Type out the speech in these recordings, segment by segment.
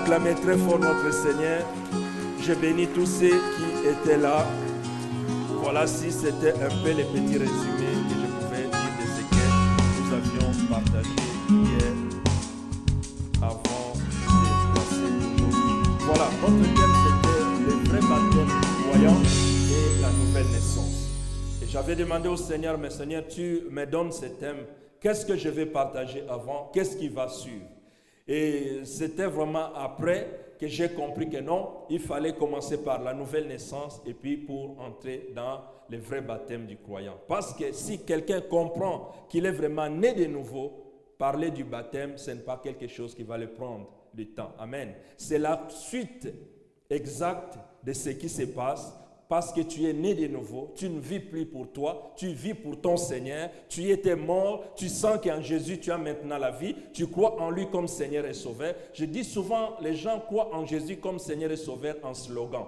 acclamer très fort notre Seigneur. Je bénis tous ceux qui étaient là. Voilà, si c'était un peu les petits résumés que je pouvais dire de ce que nous avions partagé hier avant de passer aujourd'hui. Voilà, notre thème c'était le vrai baptême du croyant et la nouvelle naissance. Et j'avais demandé au Seigneur, mais Seigneur, tu me donnes ce thème. Qu'est-ce que je vais partager avant? Qu'est-ce qui va suivre? Et c'était vraiment après que j'ai compris que non, il fallait commencer par la nouvelle naissance et puis pour entrer dans le vrai baptême du croyant. Parce que si quelqu'un comprend qu'il est vraiment né de nouveau, parler du baptême, ce n'est pas quelque chose qui va le prendre du temps. Amen. C'est la suite exacte de ce qui se passe. Parce que tu es né de nouveau, tu ne vis plus pour toi, tu vis pour ton Seigneur, tu étais mort, tu sens qu'en Jésus tu as maintenant la vie, tu crois en lui comme Seigneur et Sauveur. Je dis souvent, les gens croient en Jésus comme Seigneur et Sauveur en slogan,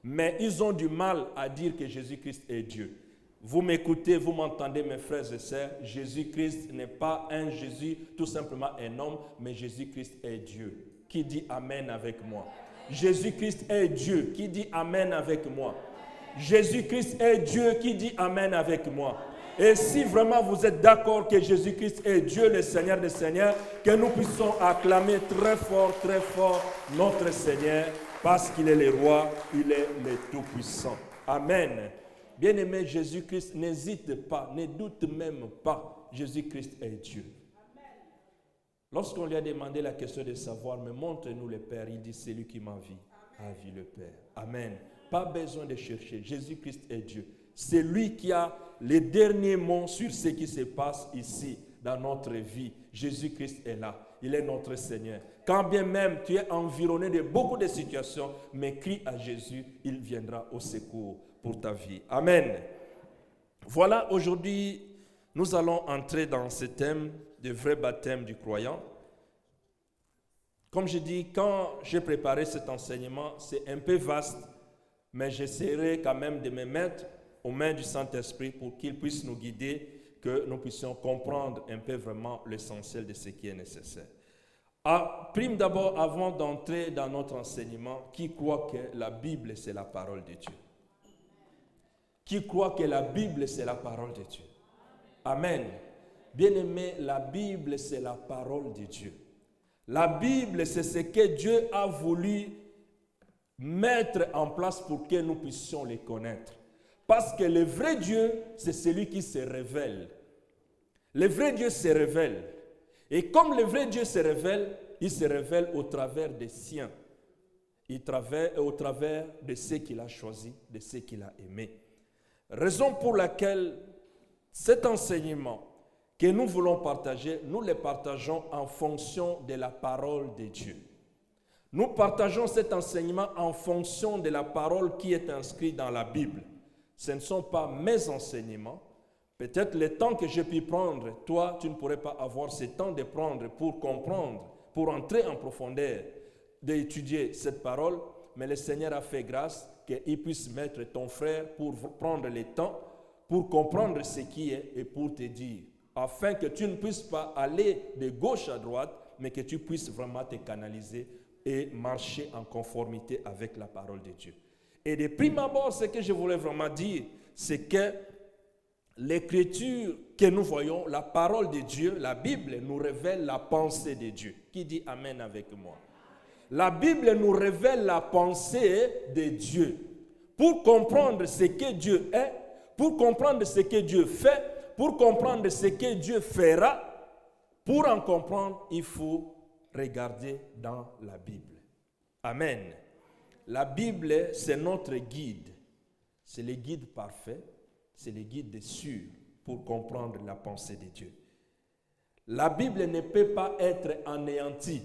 mais ils ont du mal à dire que Jésus-Christ est Dieu. Vous m'écoutez, vous m'entendez mes frères et sœurs, Jésus-Christ n'est pas un Jésus, tout simplement un homme, mais Jésus-Christ est Dieu. Qui dit Amen avec moi? Jésus-Christ est Dieu. Qui dit Amen avec moi? Jésus-Christ est Dieu, qui dit Amen avec moi. Et si vraiment vous êtes d'accord que Jésus-Christ est Dieu, le Seigneur des Seigneurs, que nous puissions acclamer très fort notre Seigneur, parce qu'il est le roi, il est le Tout-Puissant. Amen. Bien-aimé, Jésus-Christ, n'hésite pas, ne doute même pas, Jésus-Christ est Dieu. Lorsqu'on lui a demandé la question de savoir, mais montre-nous le Père, il dit, c'est lui qui m'a vu, a vu le Père. Amen. Pas besoin de chercher. Jésus-Christ est Dieu. C'est lui qui a les derniers mots sur ce qui se passe ici, dans notre vie. Jésus-Christ est là. Il est notre Seigneur. Quand bien même tu es environné de beaucoup de situations, mais crie à Jésus, il viendra au secours pour ta vie. Amen. Voilà, aujourd'hui, nous allons entrer dans ce thème de vrai baptême du croyant. Comme je dis, quand j'ai préparé cet enseignement, c'est un peu vaste, mais j'essaierai quand même de me mettre aux mains du Saint-Esprit pour qu'il puisse nous guider, que nous puissions comprendre un peu vraiment l'essentiel de ce qui est nécessaire. Prime d'abord, avant d'entrer dans notre enseignement, qui croit que la Bible, c'est la parole de Dieu? Qui croit que la Bible, c'est la parole de Dieu? Amen. Bien-aimé, la Bible, c'est la parole de Dieu. La Bible, c'est ce que Dieu a voulu mettre en place pour que nous puissions les connaître. Parce que le vrai Dieu, c'est celui qui se révèle. Le vrai Dieu se révèle. Et comme le vrai Dieu se révèle, il se révèle au travers des siens. Au travers de ceux qu'il a choisis, de ceux qu'il a aimés. Raison pour laquelle cet enseignement que nous voulons partager, nous le partageons en fonction de la parole de Dieu. Nous partageons cet enseignement en fonction de la parole qui est inscrite dans la Bible. Ce ne sont pas mes enseignements. Peut-être le temps que j'ai pu prendre, toi, tu ne pourrais pas avoir ce temps de prendre pour comprendre, pour entrer en profondeur, d'étudier cette parole, mais le Seigneur a fait grâce qu'il puisse mettre ton frère pour prendre le temps, pour comprendre ce qui est et pour te dire, afin que tu ne puisses pas aller de gauche à droite, mais que tu puisses vraiment te canaliser et marcher en conformité avec la parole de Dieu. Et de prime abord, ce que je voulais vraiment dire, c'est que l'écriture que nous voyons, la parole de Dieu, la Bible, nous révèle la pensée de Dieu. Qui dit Amen avec moi? La Bible nous révèle la pensée de Dieu. Pour comprendre ce que Dieu est, pour comprendre ce que Dieu fait, pour comprendre ce que Dieu fera, pour en comprendre, il faut regarder dans la Bible. Amen. La Bible, c'est notre guide. C'est le guide parfait, c'est le guide sûr pour comprendre la pensée de Dieu. La Bible ne peut pas être anéantie.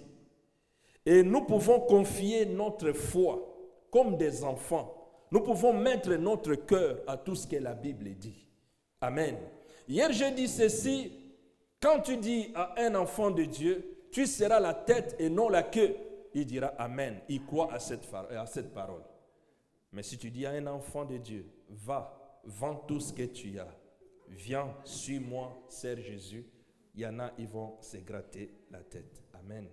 Et nous pouvons confier notre foi comme des enfants. Nous pouvons mettre notre cœur à tout ce que la Bible dit. Amen. Hier, j'ai dit ceci. Quand tu dis à un enfant de Dieu, tu seras la tête et non la queue, il dira Amen. Il croit à cette parole. Mais si tu dis à un enfant de Dieu, va, vends tout ce que tu as, viens, suis-moi, sers Jésus, il y en a, ils vont se gratter la tête. Amen.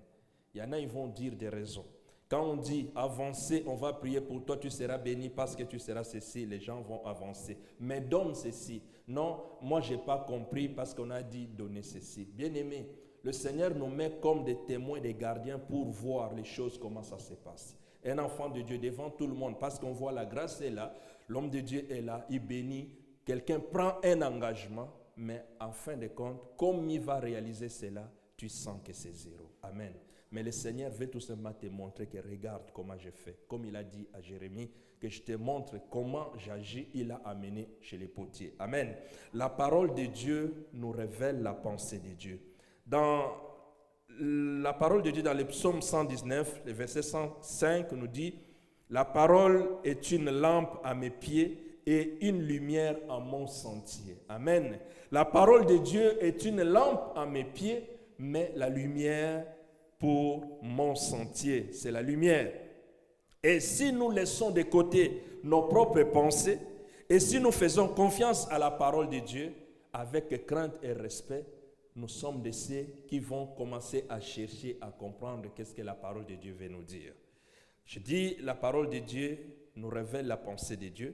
Il y en a, ils vont dire des raisons. Quand on dit avancer, on va prier pour toi, tu seras béni parce que tu seras ceci, les gens vont avancer. Mais donne ceci. Non, moi je n'ai pas compris parce qu'on a dit donner ceci. Bien-aimé, le Seigneur nous met comme des témoins, des gardiens pour voir les choses, comment ça se passe. Un enfant de Dieu devant tout le monde, parce qu'on voit la grâce est là, l'homme de Dieu est là, il bénit. Quelqu'un prend un engagement, mais en fin de compte, comme il va réaliser cela, tu sens que c'est zéro. Amen. Mais le Seigneur veut tout simplement te montrer que regarde comment je fais. Comme il a dit à Jérémie, que je te montre comment j'agis, il a amené chez les potiers. Amen. La parole de Dieu nous révèle la pensée de Dieu. Dans la parole de Dieu, dans le psaume 119, le verset 105 nous dit, la parole est une lampe à mes pieds et une lumière à mon sentier. Amen. La parole de Dieu est une lampe à mes pieds, mais la lumière pour mon sentier, c'est la lumière. Et si nous laissons de côté nos propres pensées, et si nous faisons confiance à la parole de Dieu, avec crainte et respect, nous sommes de ceux qui vont commencer à chercher à comprendre qu'est-ce que la parole de Dieu veut nous dire. Je dis, la parole de Dieu nous révèle la pensée de Dieu.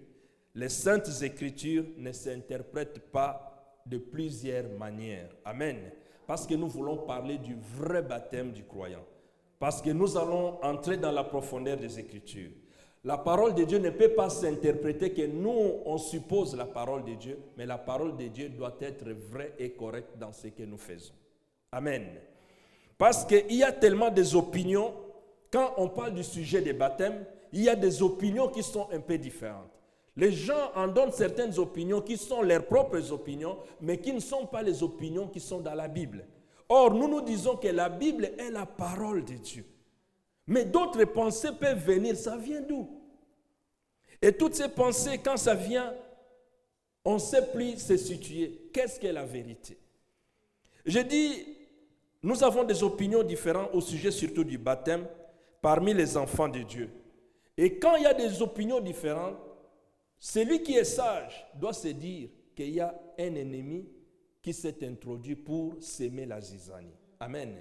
Les saintes écritures ne s'interprètent pas de plusieurs manières. Amen. Parce que nous voulons parler du vrai baptême du croyant. Parce que nous allons entrer dans la profondeur des Écritures. La parole de Dieu ne peut pas s'interpréter que nous, on suppose la parole de Dieu, mais la parole de Dieu doit être vraie et correcte dans ce que nous faisons. Amen. Parce qu'il y a tellement des opinions, quand on parle du sujet des baptêmes, il y a des opinions qui sont un peu différentes. Les gens en donnent certaines opinions qui sont leurs propres opinions, mais qui ne sont pas les opinions qui sont dans la Bible. Or, nous disons que la Bible est la parole de Dieu. Mais d'autres pensées peuvent venir, ça vient d'où? Et toutes ces pensées, quand ça vient, on ne sait plus se situer. Qu'est-ce qu'est la vérité? Je dis, nous avons des opinions différentes au sujet surtout du baptême parmi les enfants de Dieu. Et quand il y a des opinions différentes, celui qui est sage doit se dire qu'il y a un ennemi qui s'est introduit pour s'aimer la zizanie. Amen.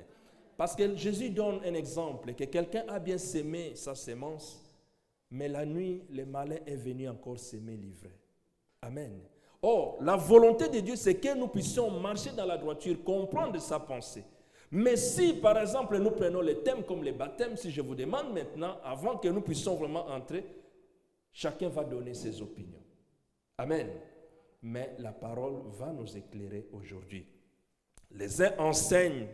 Parce que Jésus donne un exemple, que quelqu'un a bien sémé sa sémence, mais la nuit, le malin est venu encore s'aimer l'ivraie. Amen. Or, la volonté de Dieu, c'est que nous puissions marcher dans la droiture, comprendre sa pensée. Mais si, par exemple, nous prenons les thèmes comme les baptêmes, si je vous demande maintenant, avant que nous puissions vraiment entrer, chacun va donner ses opinions. Amen. Mais la parole va nous éclairer aujourd'hui. Les uns enseignent,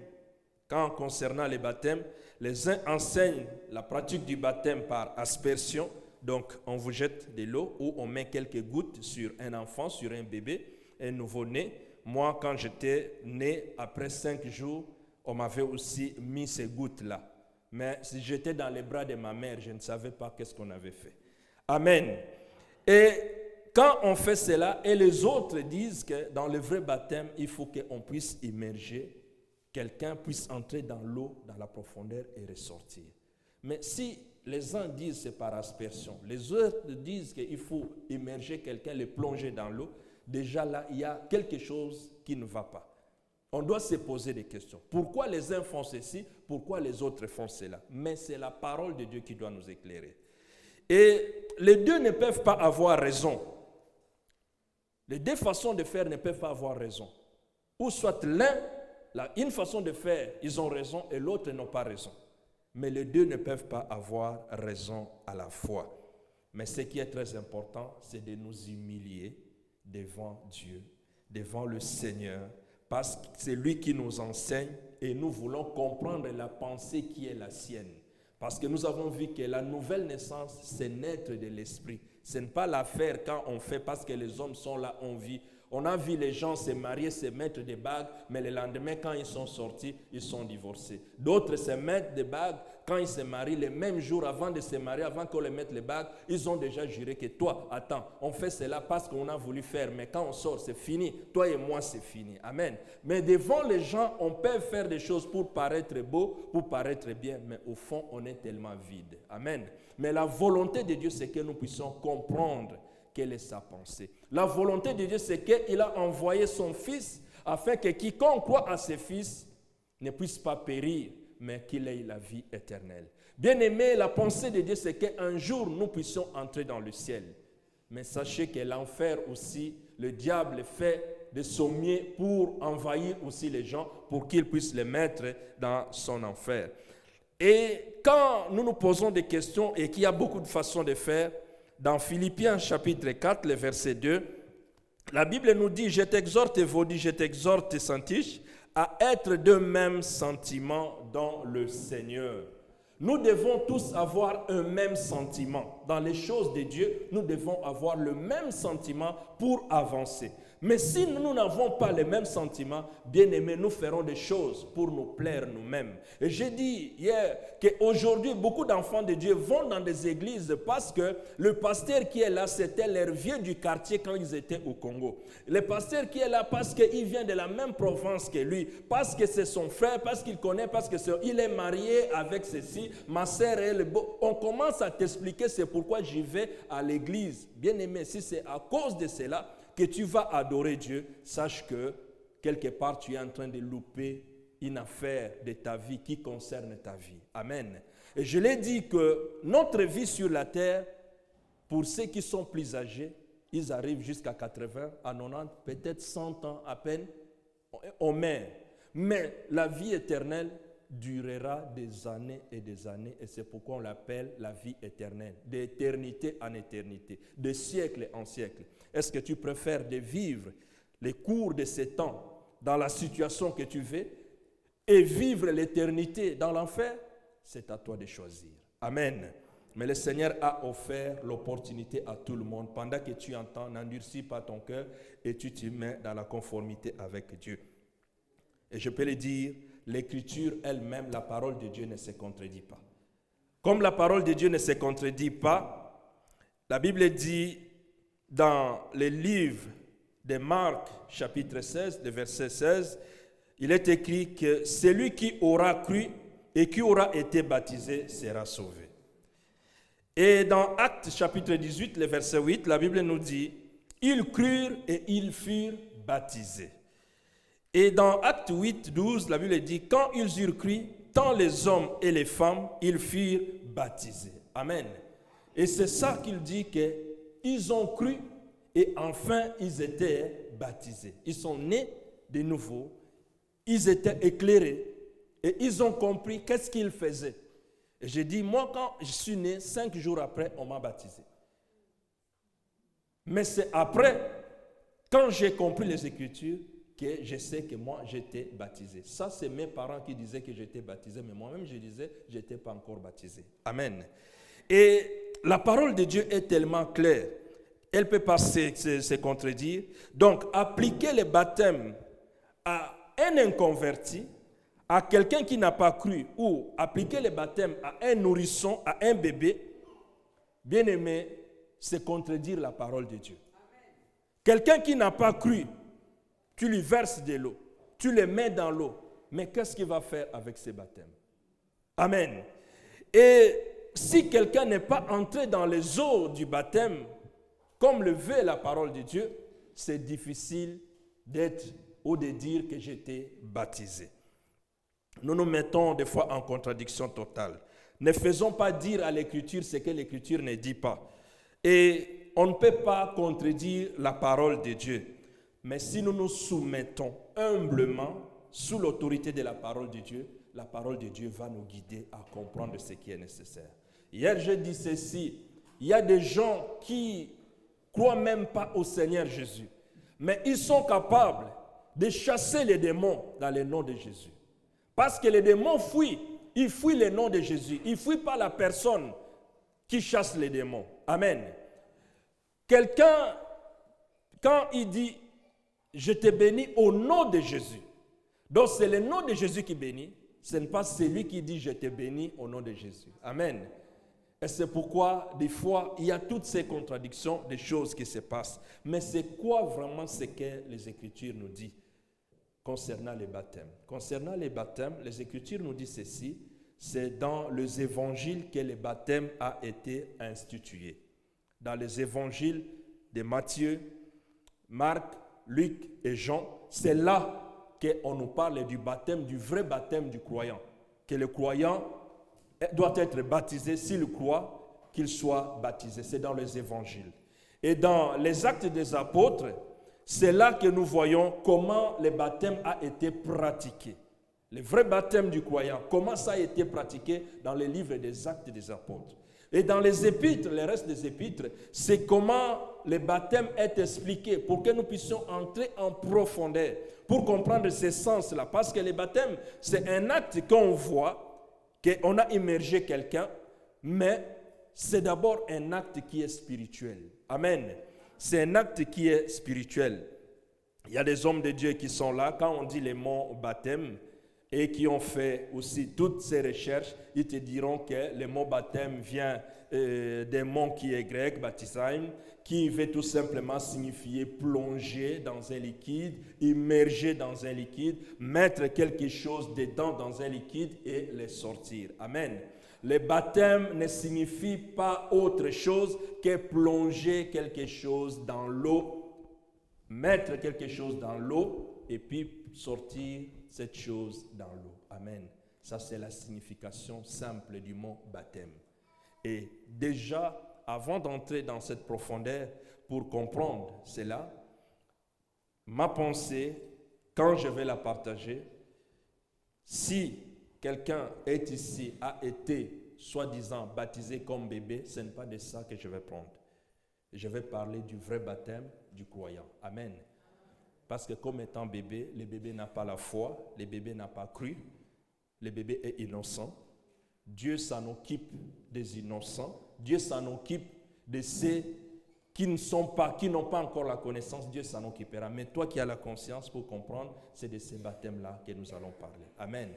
concernant les baptêmes, les uns enseignent la pratique du baptême par aspersion. Donc, on vous jette de l'eau ou on met quelques gouttes sur un enfant, sur un bébé, un nouveau-né. Moi, quand j'étais né, après 5 jours, on m'avait aussi mis ces gouttes-là. Mais si j'étais dans les bras de ma mère, je ne savais pas qu'est-ce qu'on avait fait. Amen. Et quand on fait cela, et les autres disent que dans le vrai baptême, il faut qu'on puisse immerger, quelqu'un puisse entrer dans l'eau, dans la profondeur et ressortir. Mais si les uns disent c'est par aspersion, les autres disent qu'il faut immerger quelqu'un, le plonger dans l'eau, déjà là, il y a quelque chose qui ne va pas. On doit se poser des questions. Pourquoi les uns font ceci? Pourquoi les autres font cela? Mais c'est la parole de Dieu qui doit nous éclairer. Et les deux ne peuvent pas avoir raison. Les deux façons de faire ne peuvent pas avoir raison. Ou soit une façon de faire, ils ont raison et l'autre n'ont pas raison. Mais les deux ne peuvent pas avoir raison à la fois. Mais ce qui est très important, c'est de nous humilier devant Dieu, devant le Seigneur, parce que c'est lui qui nous enseigne et nous voulons comprendre la pensée qui est la sienne. Parce que nous avons vu que la nouvelle naissance, c'est naître de l'esprit. Ce n'est pas l'affaire quand on fait parce que les hommes sont là, on vit. On a vu les gens se marier, se mettre des bagues, mais le lendemain, quand ils sont sortis, ils sont divorcés. D'autres se mettent des bagues, quand ils se marient, le même jour avant de se marier, avant qu'on les mette les bagues, ils ont déjà juré que toi, attends, on fait cela parce qu'on a voulu faire, mais quand on sort, c'est fini. Toi et moi, c'est fini. Amen. Mais devant les gens, on peut faire des choses pour paraître beau, pour paraître bien, mais au fond, on est tellement vide. Amen. Mais la volonté de Dieu, c'est que nous puissions comprendre quelle est sa pensée. La volonté de Dieu, c'est qu'il a envoyé son Fils afin que quiconque croit à ses fils ne puisse pas périr, mais qu'il ait la vie éternelle. Bien-aimés, la pensée de Dieu, c'est qu'un jour, nous puissions entrer dans le ciel. Mais sachez que l'enfer aussi, le diable fait de son mieux pour envahir aussi les gens, pour qu'ils puissent les mettre dans son enfer. Et quand nous nous posons des questions, et qu'il y a beaucoup de façons de faire, dans Philippiens chapitre 4, le verset 2, la Bible nous dit, je t'exhorte, Evodi, je t'exhorte, Santiche, à être de même sentiment dans le Seigneur. Nous devons tous avoir un même sentiment. Dans les choses de Dieu, nous devons avoir le même sentiment pour avancer. Mais si nous n'avons pas les mêmes sentiments, bien aimés, nous ferons des choses pour nous plaire nous-mêmes. Et j'ai dit hier qu'aujourd'hui, beaucoup d'enfants de Dieu vont dans des églises parce que le pasteur qui est là, c'était leur vieux du quartier quand ils étaient au Congo. Le pasteur qui est là parce qu'il vient de la même province que lui, parce que c'est son frère, parce qu'il connaît, parce qu'il est marié avec ceci, ma sœur, on commence à t'expliquer c'est pourquoi j'y vais à l'église. Bien aimé, si c'est à cause de cela que tu vas adorer Dieu, sache que quelque part tu es en train de louper une affaire de ta vie qui concerne ta vie. Amen. Et je l'ai dit que notre vie sur la terre, pour ceux qui sont plus âgés, ils arrivent jusqu'à 80, à 90, peut-être 100 ans à peine, on meurt. Mais la vie éternelle durera des années, et c'est pourquoi on l'appelle la vie éternelle, d'éternité en éternité, de siècle en siècle. Est-ce que tu préfères de vivre les cours de ces temps dans la situation que tu veux et vivre l'éternité dans l'enfer? C'est à toi de choisir. Amen. Mais le Seigneur a offert l'opportunité à tout le monde. Pendant que tu entends, n'endurcis pas ton cœur et tu te mets dans la conformité avec Dieu. Et je peux le dire, l'Écriture elle-même, la parole de Dieu ne se contredit pas. Comme la parole de Dieu ne se contredit pas, la Bible dit dans le livre de Marc, chapitre 16, le verset 16, il est écrit que celui qui aura cru et qui aura été baptisé sera sauvé. Et dans Actes, chapitre 18, le verset 8, la Bible nous dit, ils crurent et ils furent baptisés. Et dans Actes 8, 12, la Bible dit, quand ils eurent cru, tant les hommes et les femmes, ils furent baptisés. Amen. Et c'est ça qu'il dit qu'ils ont cru et enfin ils étaient baptisés. Ils sont nés de nouveau, ils étaient éclairés et ils ont compris qu'est-ce qu'ils faisaient. Et j'ai dit, moi quand je suis né, 5 jours après, on m'a baptisé. Mais c'est après, quand j'ai compris les Écritures, que je sais que moi, j'étais baptisé. Ça, c'est mes parents qui disaient que j'étais baptisé, mais moi-même, je disais, je n'étais pas encore baptisé. Amen. Et la parole de Dieu est tellement claire, elle ne peut pas se contredire. Donc, appliquer le baptême à un inconverti, à quelqu'un qui n'a pas cru, ou appliquer le baptême à un nourrisson, à un bébé, bien aimé, c'est contredire la parole de Dieu. Quelqu'un qui n'a pas cru, tu lui verses de l'eau, tu le mets dans l'eau, mais qu'est-ce qu'il va faire avec ces baptêmes? Amen. Et si quelqu'un n'est pas entré dans les eaux du baptême, comme le veut la parole de Dieu, c'est difficile d'être ou de dire que j'étais baptisé. Nous nous mettons des fois en contradiction totale. Ne faisons pas dire à l'Écriture ce que l'Écriture ne dit pas. Et on ne peut pas contredire la parole de Dieu. Mais si nous nous soumettons humblement sous l'autorité de la parole de Dieu, la parole de Dieu va nous guider à comprendre ce qui est nécessaire. Hier, j'ai dit ceci, il y a des gens qui croient même pas au Seigneur Jésus, mais ils sont capables de chasser les démons dans le nom de Jésus. Parce que les démons fuient, ils fuient le nom de Jésus, ils ne fuient pas la personne qui chasse les démons. Amen. Quelqu'un, quand il dit « Je te bénis au nom de Jésus », donc c'est le nom de Jésus qui bénit, ce n'est pas celui qui dit « Je te bénis au nom de Jésus ». Amen. Et c'est pourquoi, des fois, il y a toutes ces contradictions, des choses qui se passent. Mais c'est quoi vraiment ce que les Écritures nous disent concernant les baptêmes? Concernant les baptêmes, les Écritures nous disent ceci, c'est dans les évangiles que le baptême a été institué. Dans les évangiles de Matthieu, Marc, Luc et Jean, c'est là qu'on nous parle du baptême, du vrai baptême du croyant. Que le croyant doit être baptisé, s'il croit, qu'il soit baptisé. C'est dans les évangiles. Et dans les actes des apôtres, c'est là que nous voyons comment le baptême a été pratiqué. Le vrai baptême du croyant, comment ça a été pratiqué dans les livres des actes des apôtres. Et dans les épîtres, le reste des épîtres, c'est comment le baptême est expliqué pour que nous puissions entrer en profondeur, pour comprendre ces sens-là. Parce que le baptême, c'est un acte qu'on voit, qu'on a immergé quelqu'un, mais c'est d'abord un acte qui est spirituel. Amen. C'est un acte qui est spirituel. Il y a des hommes de Dieu qui sont là, quand on dit les mots baptême, et qui ont fait aussi toutes ces recherches, ils te diront que le mot baptême vient d'un mot qui est grec, baptisaim, qui veut tout simplement signifier plonger dans un liquide, immerger dans un liquide, mettre quelque chose dedans dans un liquide et le sortir. Amen. Le baptême ne signifie pas autre chose que plonger quelque chose dans l'eau, mettre quelque chose dans l'eau et puis sortir cette chose dans l'eau. Amen. Ça, c'est la signification simple du mot baptême. Et déjà, avant d'entrer dans cette profondeur, pour comprendre cela, ma pensée, quand je vais la partager, si quelqu'un est ici, a été, soi-disant, baptisé comme bébé, ce n'est pas de ça que je vais prendre. Je vais parler du vrai baptême du croyant. Amen. Parce que comme étant bébé, le bébé n'a pas la foi, le bébé n'a pas cru, le bébé est innocent. Dieu s'en occupe des innocents. Dieu s'en occupe de ceux qui n'ont pas encore la connaissance. Dieu s'en occupera. Mais toi qui as la conscience pour comprendre, c'est de ces baptêmes-là que nous allons parler. Amen.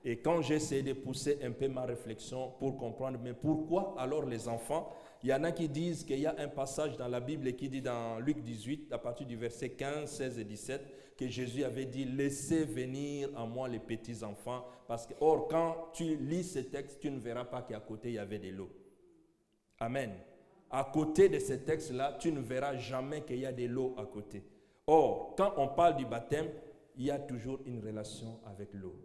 Et quand j'ai essayé de pousser un peu ma réflexion pour comprendre, mais pourquoi alors les enfants? Il y en a qui disent qu'il y a un passage dans la Bible qui dit dans Luc 18, à partir du verset 15, 16 et 17, que Jésus avait dit « Laissez venir à moi les petits enfants ». Parce que, or, quand tu lis ce texte, tu ne verras pas qu'à côté, il y avait de l'eau. Amen. À côté de ce texte-là, tu ne verras jamais qu'il y a de l'eau à côté. Or, quand on parle du baptême, il y a toujours une relation avec l'eau.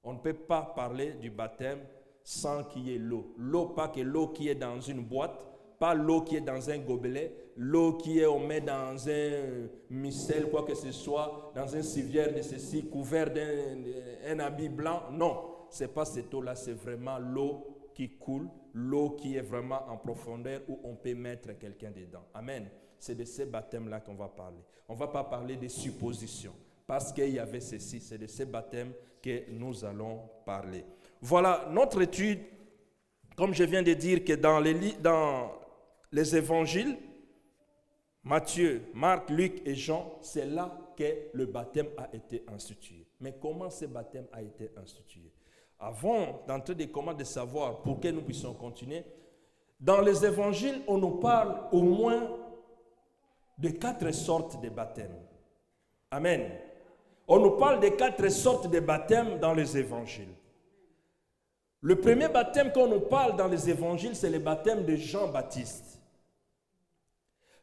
On ne peut pas parler du baptême sans qu'il y ait l'eau. L'eau, pas que l'eau qui est dans une boîte, pas l'eau qui est dans un gobelet, l'eau qui est on met dans un micelle, quoi que ce soit, dans un civière de ceci, couvert d'un habit blanc. Non, ce n'est pas cette eau-là, c'est vraiment l'eau qui coule, l'eau qui est vraiment en profondeur où on peut mettre quelqu'un dedans. Amen. C'est de ces baptêmes-là qu'on va parler. On ne va pas parler des suppositions, parce qu'il y avait ceci, c'est de ces baptêmes que nous allons parler. Voilà, notre étude, comme je viens de dire, que dans les évangiles, Matthieu, Marc, Luc et Jean, c'est là que le baptême a été institué. Mais comment ce baptême a été institué? Avant d'entrer dans comment de savoir pour que nous puissions continuer, dans les évangiles, on nous parle au moins de 4 sortes de baptêmes. Amen. On nous parle de 4 sortes de baptêmes dans les évangiles. Le premier baptême qu'on nous parle dans les évangiles, c'est le baptême de Jean-Baptiste.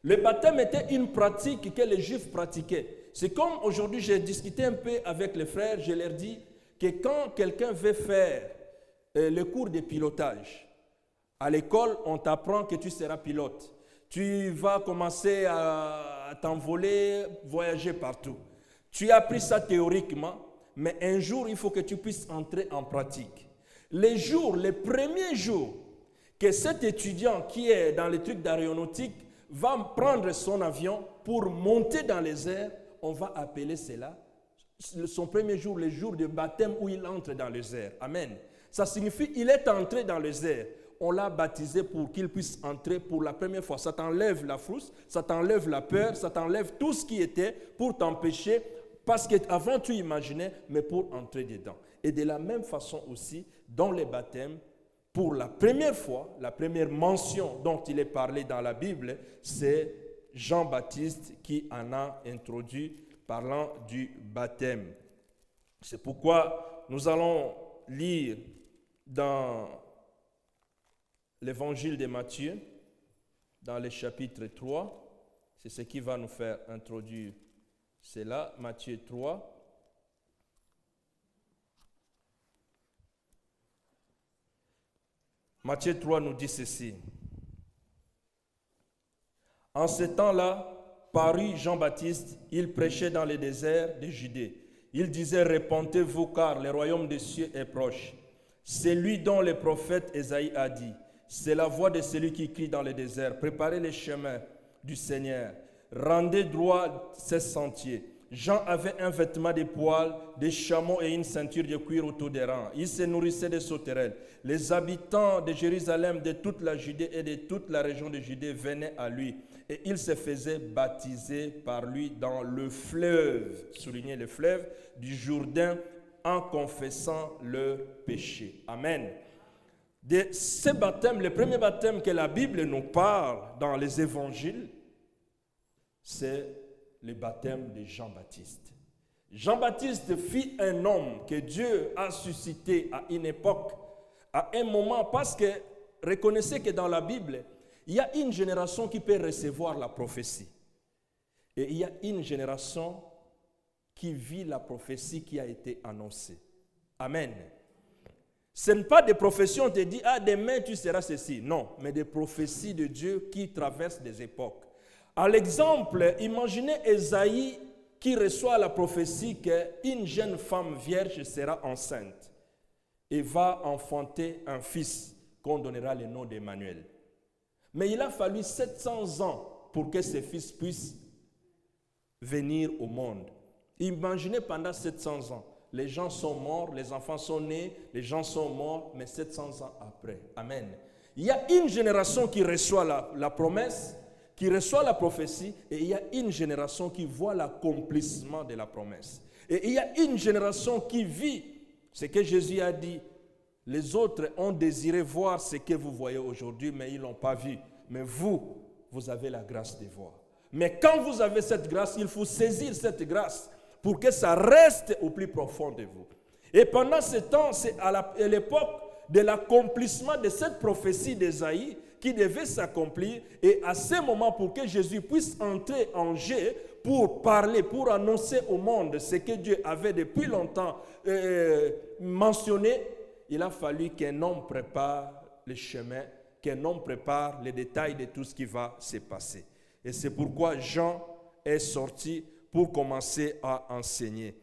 Le baptême était une pratique que les Juifs pratiquaient. C'est comme aujourd'hui, j'ai discuté un peu avec les frères, je leur dis que quand quelqu'un veut faire le cours de pilotage, à l'école, on t'apprend que tu seras pilote. Tu vas commencer à t'envoler, voyager partout. Tu as appris ça théoriquement, mais un jour, il faut que tu puisses entrer en pratique. Les premiers jours que cet étudiant qui est dans les trucs d'aéronautique va prendre son avion pour monter dans les airs, on va appeler cela son premier jour, le jour de baptême où il entre dans les airs. Amen. Ça signifie qu'il est entré dans les airs. On l'a baptisé pour qu'il puisse entrer pour la première fois. Ça t'enlève la frousse, ça t'enlève la peur, ça t'enlève tout ce qui était pour t'empêcher, parce qu'avant tu imaginais, mais pour entrer dedans. Et de la même façon aussi, dans les baptêmes, pour la première fois, la première mention dont il est parlé dans la Bible, c'est Jean-Baptiste qui en a introduit, parlant du baptême. C'est pourquoi nous allons lire dans l'évangile de Matthieu, dans le chapitre 3, c'est ce qui va nous faire introduire cela, Matthieu 3. Matthieu 3 nous dit ceci. En ce temps-là, parut Jean-Baptiste, il prêchait dans les déserts de Judée. Il disait, repentez-vous car le royaume des cieux est proche. C'est lui dont le prophète Ésaïe a dit, c'est la voix de celui qui crie dans le désert, préparez les chemins du Seigneur, rendez droit ses sentiers. Jean avait un vêtement de poils, des chameaux et une ceinture de cuir autour des reins. Il se nourrissait des sauterelles. Les habitants de Jérusalem, de toute la Judée et de toute la région de Judée venaient à lui. Et ils se faisaient baptiser par lui dans le fleuve, soulignez le fleuve, du Jourdain, en confessant leurs péchés. Amen. De ce baptême, le premier baptême que la Bible nous parle dans les évangiles, c'est le baptême de Jean-Baptiste. Jean-Baptiste fut un homme que Dieu a suscité à une époque, à un moment, parce que reconnaissez que dans la Bible, il y a une génération qui peut recevoir la prophétie. Et il y a une génération qui vit la prophétie qui a été annoncée. Amen. Ce n'est pas des prophéties, on te dit, ah, demain tu seras ceci. Non, mais des prophéties de Dieu qui traversent des époques. À l'exemple, imaginez Ésaïe qui reçoit la prophétie qu'une jeune femme vierge sera enceinte et va enfanter un fils qu'on donnera le nom d'Emmanuel. Mais il a fallu 700 ans pour que ce fils puisse venir au monde. Imaginez pendant 700 ans, les gens sont morts, les enfants sont nés, les gens sont morts, mais 700 ans après. Amen. Il y a une génération qui reçoit la promesse, qui reçoit la prophétie, et il y a une génération qui voit l'accomplissement de la promesse. Et il y a une génération qui vit ce que Jésus a dit. Les autres ont désiré voir ce que vous voyez aujourd'hui, mais ils ne l'ont pas vu. Mais vous, vous avez la grâce de voir. Mais quand vous avez cette grâce, il faut saisir cette grâce pour que ça reste au plus profond de vous. Et pendant ce temps, c'est à l'époque de l'accomplissement de cette prophétie d'Ésaïe qui devait s'accomplir. Et à ce moment, pour que Jésus puisse entrer en jeu, pour parler, pour annoncer au monde ce que Dieu avait depuis longtemps mentionné, il a fallu qu'un homme prépare le chemin, qu'un homme prépare les détails de tout ce qui va se passer. Et c'est pourquoi Jean est sorti pour commencer à enseigner.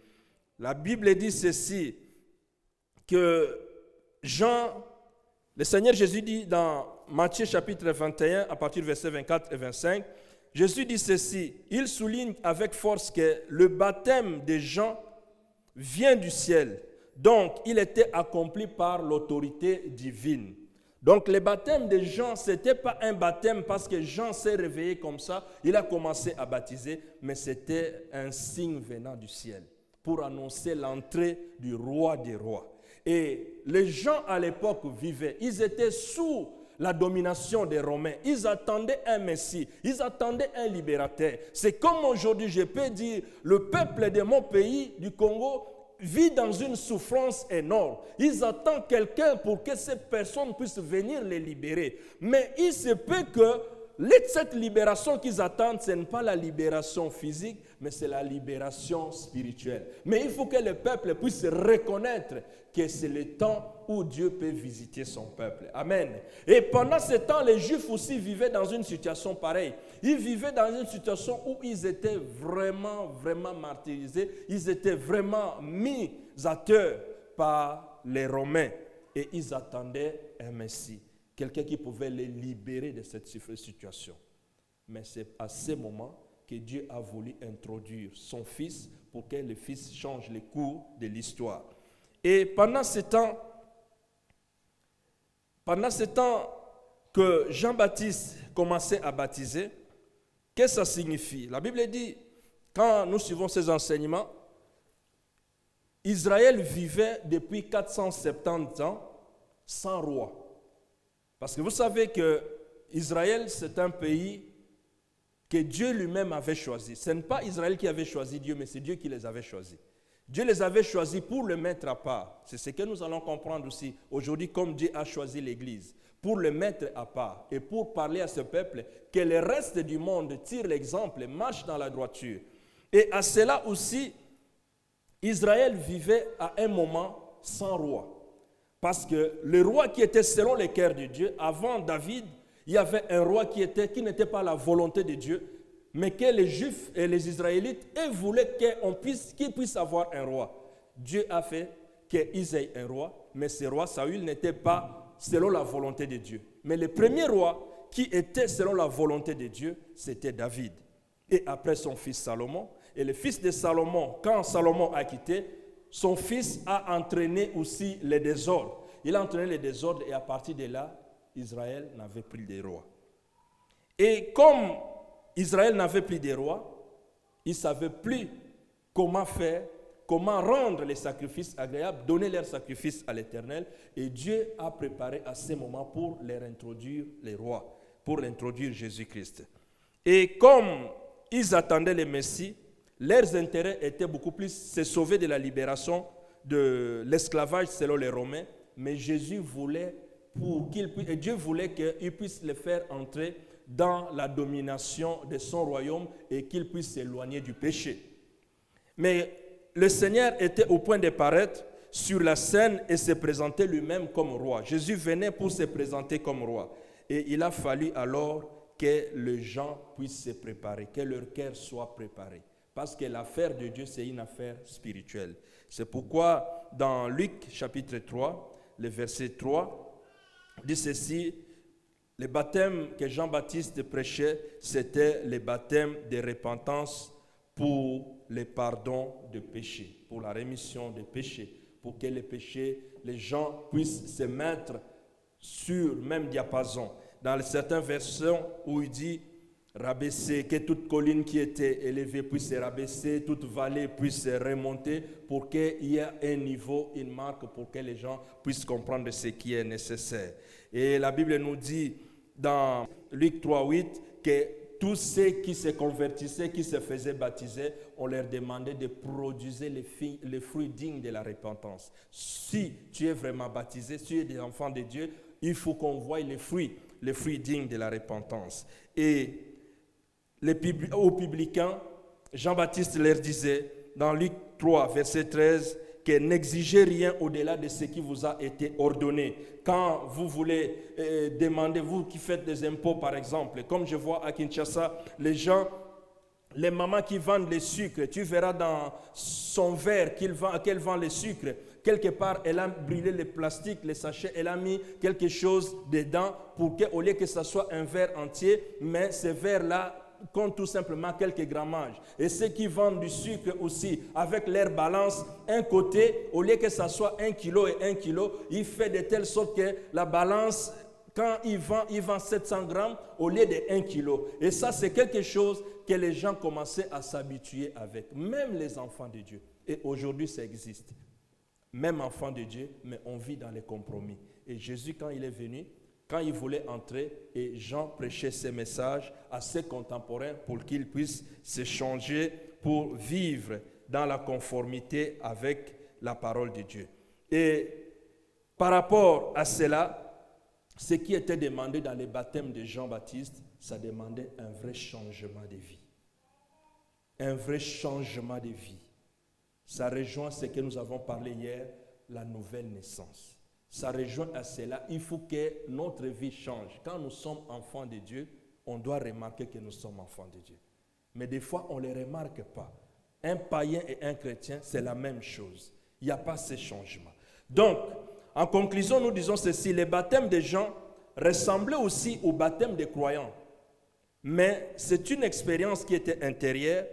La Bible dit ceci, que Jean, le Seigneur Jésus dit dans Matthieu chapitre 21, à partir du verset 24 et 25, Jésus dit ceci, il souligne avec force que le baptême de Jean vient du ciel. Donc, il était accompli par l'autorité divine. Donc, le baptême de Jean, ce n'était pas un baptême parce que Jean s'est réveillé comme ça, il a commencé à baptiser, mais c'était un signe venant du ciel pour annoncer l'entrée du roi des rois. Et les gens à l'époque vivaient, ils étaient sous la domination des Romains. Ils attendaient un Messie, ils attendaient un libérateur. C'est comme aujourd'hui, je peux dire, le peuple de mon pays, du Congo, vit dans une souffrance énorme. Ils attendent quelqu'un pour que cette personne puisse venir les libérer. Mais il se peut que cette libération qu'ils attendent, ce n'est pas la libération physique, mais c'est la libération spirituelle. Mais il faut que le peuple puisse reconnaître que c'est le temps où Dieu peut visiter son peuple. Amen. Et pendant ce temps, les Juifs aussi vivaient dans une situation pareille. Ils vivaient dans une situation où ils étaient vraiment, vraiment martyrisés. Ils étaient vraiment mis à terre par les Romains. Et ils attendaient un Messie. Quelqu'un qui pouvait les libérer de cette situation. Mais c'est à ce moment que Dieu a voulu introduire son Fils pour que le Fils change le cours de l'histoire. Et pendant ce temps que Jean-Baptiste commençait à baptiser, qu'est-ce que ça signifie? La Bible dit, quand nous suivons ces enseignements, Israël vivait depuis 470 ans sans roi. Parce que vous savez que Israël, c'est un pays que Dieu lui-même avait choisi. Ce n'est pas Israël qui avait choisi Dieu, mais c'est Dieu qui les avait choisis. Dieu les avait choisis pour le mettre à part. C'est ce que nous allons comprendre aussi aujourd'hui, comme Dieu a choisi l'Église, pour le mettre à part et pour parler à ce peuple que le reste du monde tire l'exemple, marche dans la droiture. Et à cela aussi, Israël vivait à un moment sans roi. Parce que le roi qui était selon le cœur de Dieu, avant David, il y avait un roi qui n'était pas la volonté de Dieu, mais que les Juifs et les Israélites voulaient qu'ils puissent avoir un roi. Dieu a fait qu'ils aient un roi, mais ce roi, Saül, n'était pas selon la volonté de Dieu. Mais le premier roi qui était selon la volonté de Dieu, c'était David. Et après son fils Salomon, et le fils de Salomon, quand Salomon a quitté, son fils a entraîné aussi les désordres. Il a entraîné les désordres et à partir de là, Israël n'avait plus de roi. Et comme Israël n'avait plus de roi, il ne savait plus comment faire, comment rendre les sacrifices agréables, donner leurs sacrifices à l'Éternel. Et Dieu a préparé à ce moment pour leur introduire les rois, pour introduire Jésus-Christ. Et comme ils attendaient le Messie, leurs intérêts étaient beaucoup plus se sauver de la libération de l'esclavage selon les Romains, mais Jésus voulait et Dieu voulait qu'il puisse les faire entrer dans la domination de son royaume et qu'il puisse s'éloigner du péché. Mais le Seigneur était au point de paraître sur la scène et se présenter lui-même comme roi. Jésus venait pour se présenter comme roi. Et il a fallu alors que les gens puissent se préparer, que leur cœur soit préparé. Parce que l'affaire de Dieu, c'est une affaire spirituelle. C'est pourquoi dans Luc chapitre 3, le verset 3, dit ceci: le baptême que Jean-Baptiste prêchait, c'était le baptême de repentance pour le pardon de péché, pour la rémission des péchés, pour que les péchés, les gens puissent se mettre sur le même diapason. Dans certaines versions où il dit rabaisser, que toute colline qui était élevée puisse se rabaisser, toute vallée puisse se remonter, pour qu'il y ait un niveau, une marque, pour que les gens puissent comprendre ce qui est nécessaire. Et la Bible nous dit dans Luc 3:8 que tous ceux qui se convertissaient, qui se faisaient baptiser, on leur demandait de produire les fruits dignes de la repentance. Si tu es vraiment baptisé, si tu es des enfants de Dieu, il faut qu'on voie les fruits dignes de la repentance. Et aux publicains, Jean-Baptiste leur disait dans Luc 3, verset 13, que n'exigez rien au-delà de ce qui vous a été ordonné. Quand vous voulez demander, vous qui faites des impôts par exemple, comme je vois à Kinshasa, les mamans qui vendent le sucre, tu verras dans son verre qu'elle vend le sucre, quelque part elle a brûlé le plastique, les sachets, elle a mis quelque chose dedans pour qu'au lieu que ce soit un verre entier, mais ce verre-là compte tout simplement quelques grammages. Et ceux qui vendent du sucre aussi, avec leur balance, un côté, au lieu que ça soit 1 kilo et 1 kilo, il fait de telle sorte que la balance, quand il vend 700 grammes au lieu de 1 kilo. Et ça, c'est quelque chose que les gens commençaient à s'habituer avec, même les enfants de Dieu. Et aujourd'hui, ça existe. Même enfants de Dieu, mais on vit dans les compromis. Et Jésus, quand il est venu, quand il voulait entrer, et Jean prêchait ses messages à ses contemporains pour qu'ils puissent se changer pour vivre dans la conformité avec la parole de Dieu. Et par rapport à cela, ce qui était demandé dans les baptêmes de Jean-Baptiste, ça demandait un vrai changement de vie. Un vrai changement de vie. Ça rejoint ce que nous avons parlé hier, la nouvelle naissance. Ça rejoint à cela. Il faut que notre vie change. Quand nous sommes enfants de Dieu, on doit remarquer que nous sommes enfants de Dieu. Mais des fois, on ne les remarque pas. Un païen et un chrétien, c'est la même chose. Il n'y a pas ce changement. Donc, en conclusion, nous disons ceci. Les baptêmes des gens ressemblaient aussi au baptême des croyants. Mais c'est une expérience qui était intérieure,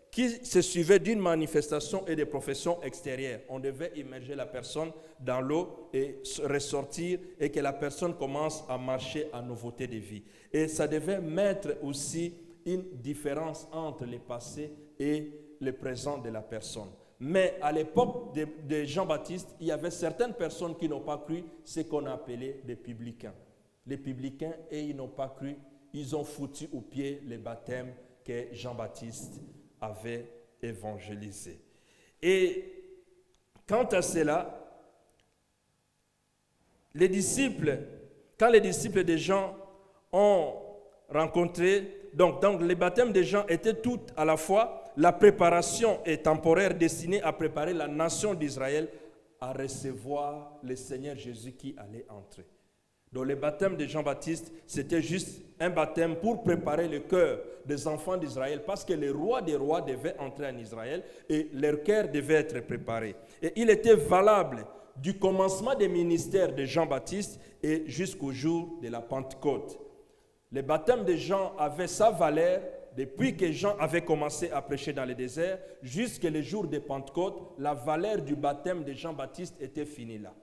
qui se suivait d'une manifestation et des professions extérieures. On devait immerger la personne dans l'eau et ressortir et que la personne commence à marcher à nouveauté de vie. Et ça devait mettre aussi une différence entre le passé et le présent de la personne. Mais à l'époque de Jean-Baptiste, il y avait certaines personnes qui n'ont pas cru, ce qu'on appelait les publicains. Les publicains, et ils n'ont pas cru, ils ont foutu au pied les baptêmes que Jean-Baptiste avait évangélisé. Et quant à cela, quand les disciples de Jean ont rencontré, donc les baptêmes de Jean étaient tout à la fois la préparation et temporaire destinée à préparer la nation d'Israël à recevoir le Seigneur Jésus qui allait entrer. Donc le baptême de Jean-Baptiste, c'était juste un baptême pour préparer le cœur des enfants d'Israël, parce que le roi des rois devait entrer en Israël et leur cœur devait être préparé. Et il était valable du commencement des ministères de Jean-Baptiste et jusqu'au jour de la Pentecôte. Le baptême de Jean avait sa valeur depuis que Jean avait commencé à prêcher dans le désert, jusqu'au jour de Pentecôte. La valeur du baptême de Jean-Baptiste était finie là.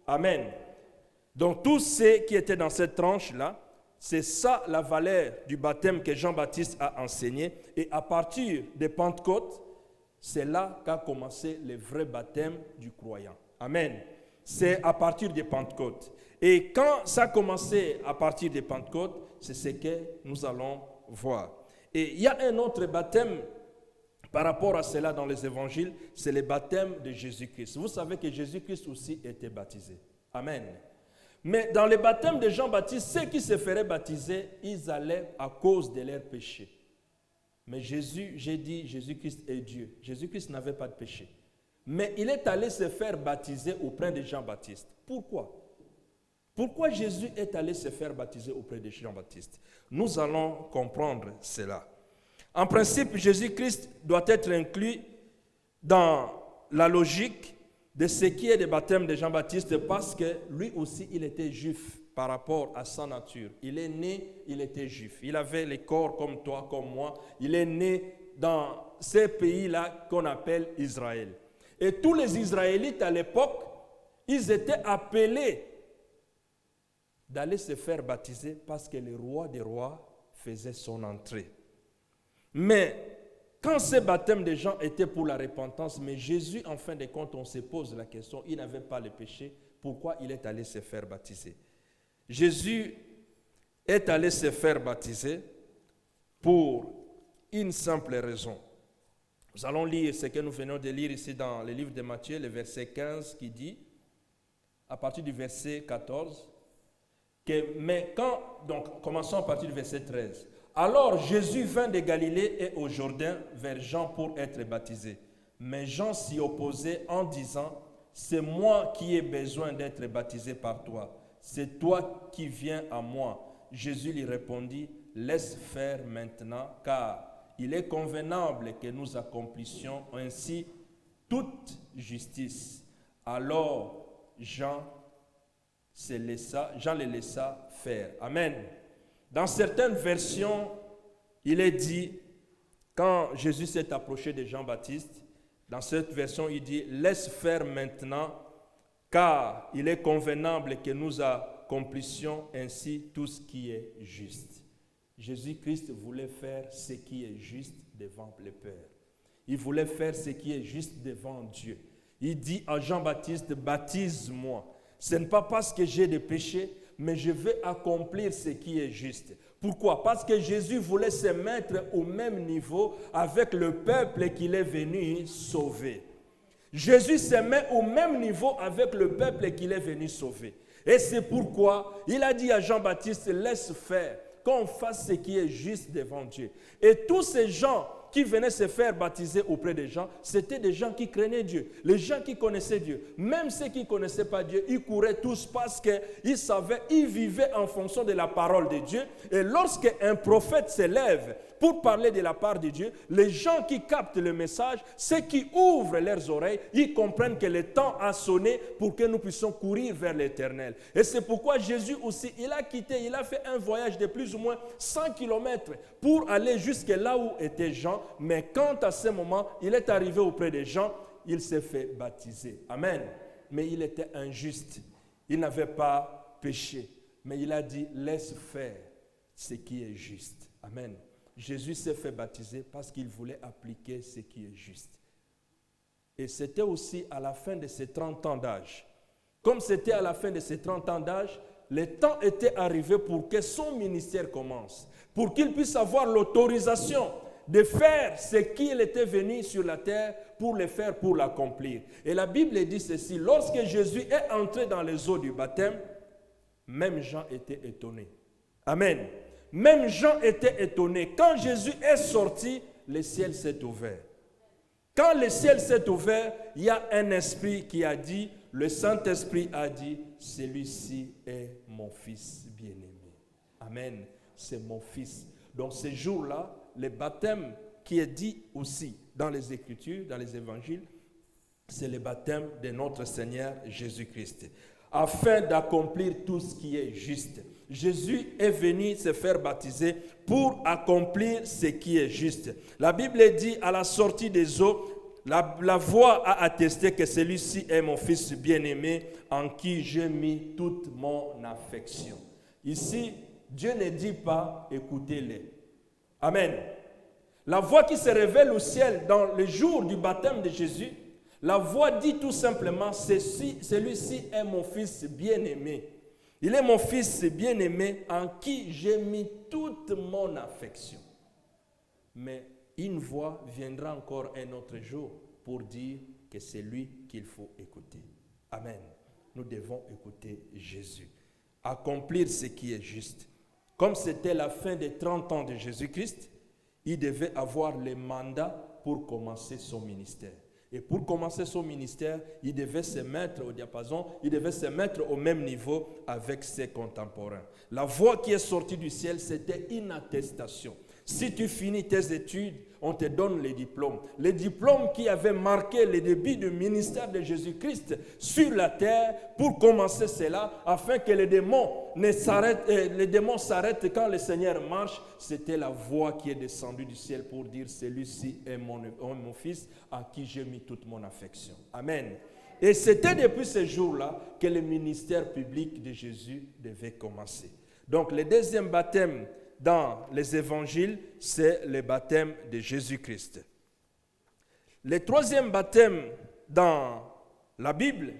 Amen. Donc tous ceux qui étaient dans cette tranche-là, c'est ça la valeur du baptême que Jean-Baptiste a enseigné. Et à partir de Pentecôte, c'est là qu'a commencé le vrai baptême du croyant. Amen. C'est à partir de Pentecôte. Et quand ça a commencé à partir de Pentecôte, c'est ce que nous allons voir. Et il y a un autre baptême par rapport à cela dans les évangiles, c'est le baptême de Jésus-Christ. Vous savez que Jésus-Christ aussi était baptisé. Amen. Mais dans le baptême de Jean-Baptiste, ceux qui se feraient baptiser, ils allaient à cause de leurs péchés. Mais Jésus-Christ est Dieu. Jésus-Christ n'avait pas de péché. Mais il est allé se faire baptiser auprès de Jean-Baptiste. Pourquoi? Pourquoi Jésus est allé se faire baptiser auprès de Jean-Baptiste? Nous allons comprendre cela. En principe, Jésus-Christ doit être inclus dans la logique de ce qui est le baptême de Jean-Baptiste, parce que lui aussi, il était juif par rapport à sa nature. Il est né, il était juif. Il avait le corps comme toi, comme moi. Il est né dans ces pays-là qu'on appelle Israël. Et tous les Israélites à l'époque, ils étaient appelés d'aller se faire baptiser parce que le roi des rois faisait son entrée. Mais quand ce baptême de Jean était pour la repentance, mais Jésus, en fin de compte, on se pose la question, il n'avait pas le péché, pourquoi il est allé se faire baptiser? Jésus est allé se faire baptiser pour une simple raison. Nous allons lire ce que nous venons de lire ici dans le livre de Matthieu, le verset 15 qui dit, à partir du verset 14, donc commençons à partir du verset 13. Alors Jésus vint de Galilée et au Jourdain vers Jean pour être baptisé. Mais Jean s'y opposait en disant, c'est moi qui ai besoin d'être baptisé par toi. C'est toi qui viens à moi. Jésus lui répondit, laisse faire maintenant, car il est convenable que nous accomplissions ainsi toute justice. Alors Jean le laissa faire. Amen. Dans certaines versions, il est dit, quand Jésus s'est approché de Jean-Baptiste, dans cette version, il dit, laisse faire maintenant, car il est convenable que nous accomplissions ainsi tout ce qui est juste. Jésus-Christ voulait faire ce qui est juste devant le Père. Il voulait faire ce qui est juste devant Dieu. Il dit à Jean-Baptiste, baptise-moi. Ce n'est pas parce que j'ai des péchés, mais je veux accomplir ce qui est juste. Pourquoi? Parce que Jésus voulait se mettre au même niveau avec le peuple qu'il est venu sauver. Jésus se met au même niveau avec le peuple qu'il est venu sauver. Et c'est pourquoi il a dit à Jean-Baptiste, laisse faire, qu'on fasse ce qui est juste devant Dieu. Et tous ces gens qui venaient se faire baptiser auprès des gens, c'était des gens qui craignaient Dieu, les gens qui connaissaient Dieu. Même ceux qui ne connaissaient pas Dieu, ils couraient tous parce qu'ils savaient, ils vivaient en fonction de la parole de Dieu. Et lorsqu'un prophète s'élève pour parler de la part de Dieu, les gens qui captent le message, ceux qui ouvrent leurs oreilles, ils comprennent que le temps a sonné pour que nous puissions courir vers l'Éternel. Et c'est pourquoi Jésus aussi, il a fait un voyage de plus ou moins 100 km pour aller jusque là où était Jean. Mais quand à ce moment, il est arrivé auprès des gens, il s'est fait baptiser. Amen. Mais il était injuste. Il n'avait pas péché. Mais il a dit, laisse faire ce qui est juste. Amen. Jésus s'est fait baptiser parce qu'il voulait appliquer ce qui est juste. Et c'était aussi à la fin de ses 30 ans d'âge. Comme c'était à la fin de ses 30 ans d'âge, le temps était arrivé pour que son ministère commence. Pour qu'il puisse avoir l'autorisation de faire ce qu'il était venu sur la terre pour le faire, pour l'accomplir. Et la Bible dit ceci, lorsque Jésus est entré dans les eaux du baptême, même Jean était étonné. Amen. Même Jean était étonné. Quand Jésus est sorti, le ciel s'est ouvert. Quand le ciel s'est ouvert, il y a un esprit qui a dit, le Saint-Esprit a dit, celui-ci est mon fils bien-aimé. Amen. C'est mon fils. Donc ce jour-là, le baptême qui est dit aussi dans les Écritures, dans les Évangiles, c'est le baptême de notre Seigneur Jésus-Christ, afin d'accomplir tout ce qui est juste. Jésus est venu se faire baptiser pour accomplir ce qui est juste. La Bible dit, à la sortie des eaux, la voix a attesté que celui-ci est mon fils bien-aimé, en qui j'ai mis toute mon affection. Ici, Dieu ne dit pas, écoutez-les. Amen. La voix qui se révèle au ciel dans le jour du baptême de Jésus, la voix dit tout simplement, celui-ci est mon fils bien-aimé. Il est mon fils bien-aimé en qui j'ai mis toute mon affection. Mais une voix viendra encore un autre jour pour dire que c'est lui qu'il faut écouter. Amen. Nous devons écouter Jésus. Accomplir ce qui est juste. Comme c'était la fin des 30 ans de Jésus-Christ, il devait avoir le mandat pour commencer son ministère. Et pour commencer son ministère, il devait se mettre au diapason, il devait se mettre au même niveau avec ses contemporains. La voix qui est sortie du ciel, c'était une attestation. Si tu finis tes études, on te donne les diplômes. Les diplômes qui avaient marqué le début du ministère de Jésus-Christ sur la terre, pour commencer cela, afin que les démons s'arrêtent quand le Seigneur marche, c'était la voix qui est descendue du ciel pour dire, celui-ci est mon fils, à qui j'ai mis toute mon affection. Amen. Et c'était depuis ce jour-là que le ministère public de Jésus devait commencer. Donc le deuxième baptême dans les évangiles, c'est le baptême de Jésus-Christ. Le troisième baptême dans la Bible,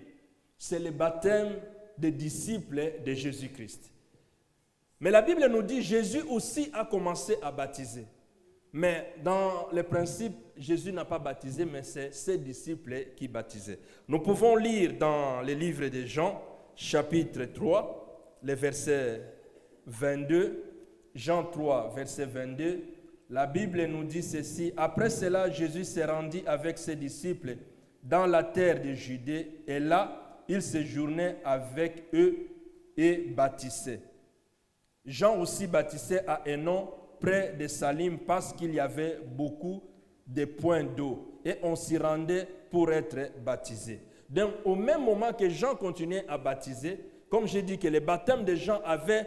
c'est le baptême des disciples de Jésus-Christ. Mais la Bible nous dit que Jésus aussi a commencé à baptiser. Mais dans le principe, Jésus n'a pas baptisé, mais c'est ses disciples qui baptisaient. Nous pouvons lire dans le livre de Jean, chapitre 3, le verset 22, Jean 3, verset 22, la Bible nous dit ceci. Après cela, Jésus s'est rendu avec ses disciples dans la terre de Judée, et là, il séjournait avec eux et baptisait. Jean aussi baptisait à Hénon, près de Salim, parce qu'il y avait beaucoup de points d'eau, et on s'y rendait pour être baptisé. Donc, au même moment que Jean continuait à baptiser, comme j'ai dit que le baptême de Jean avait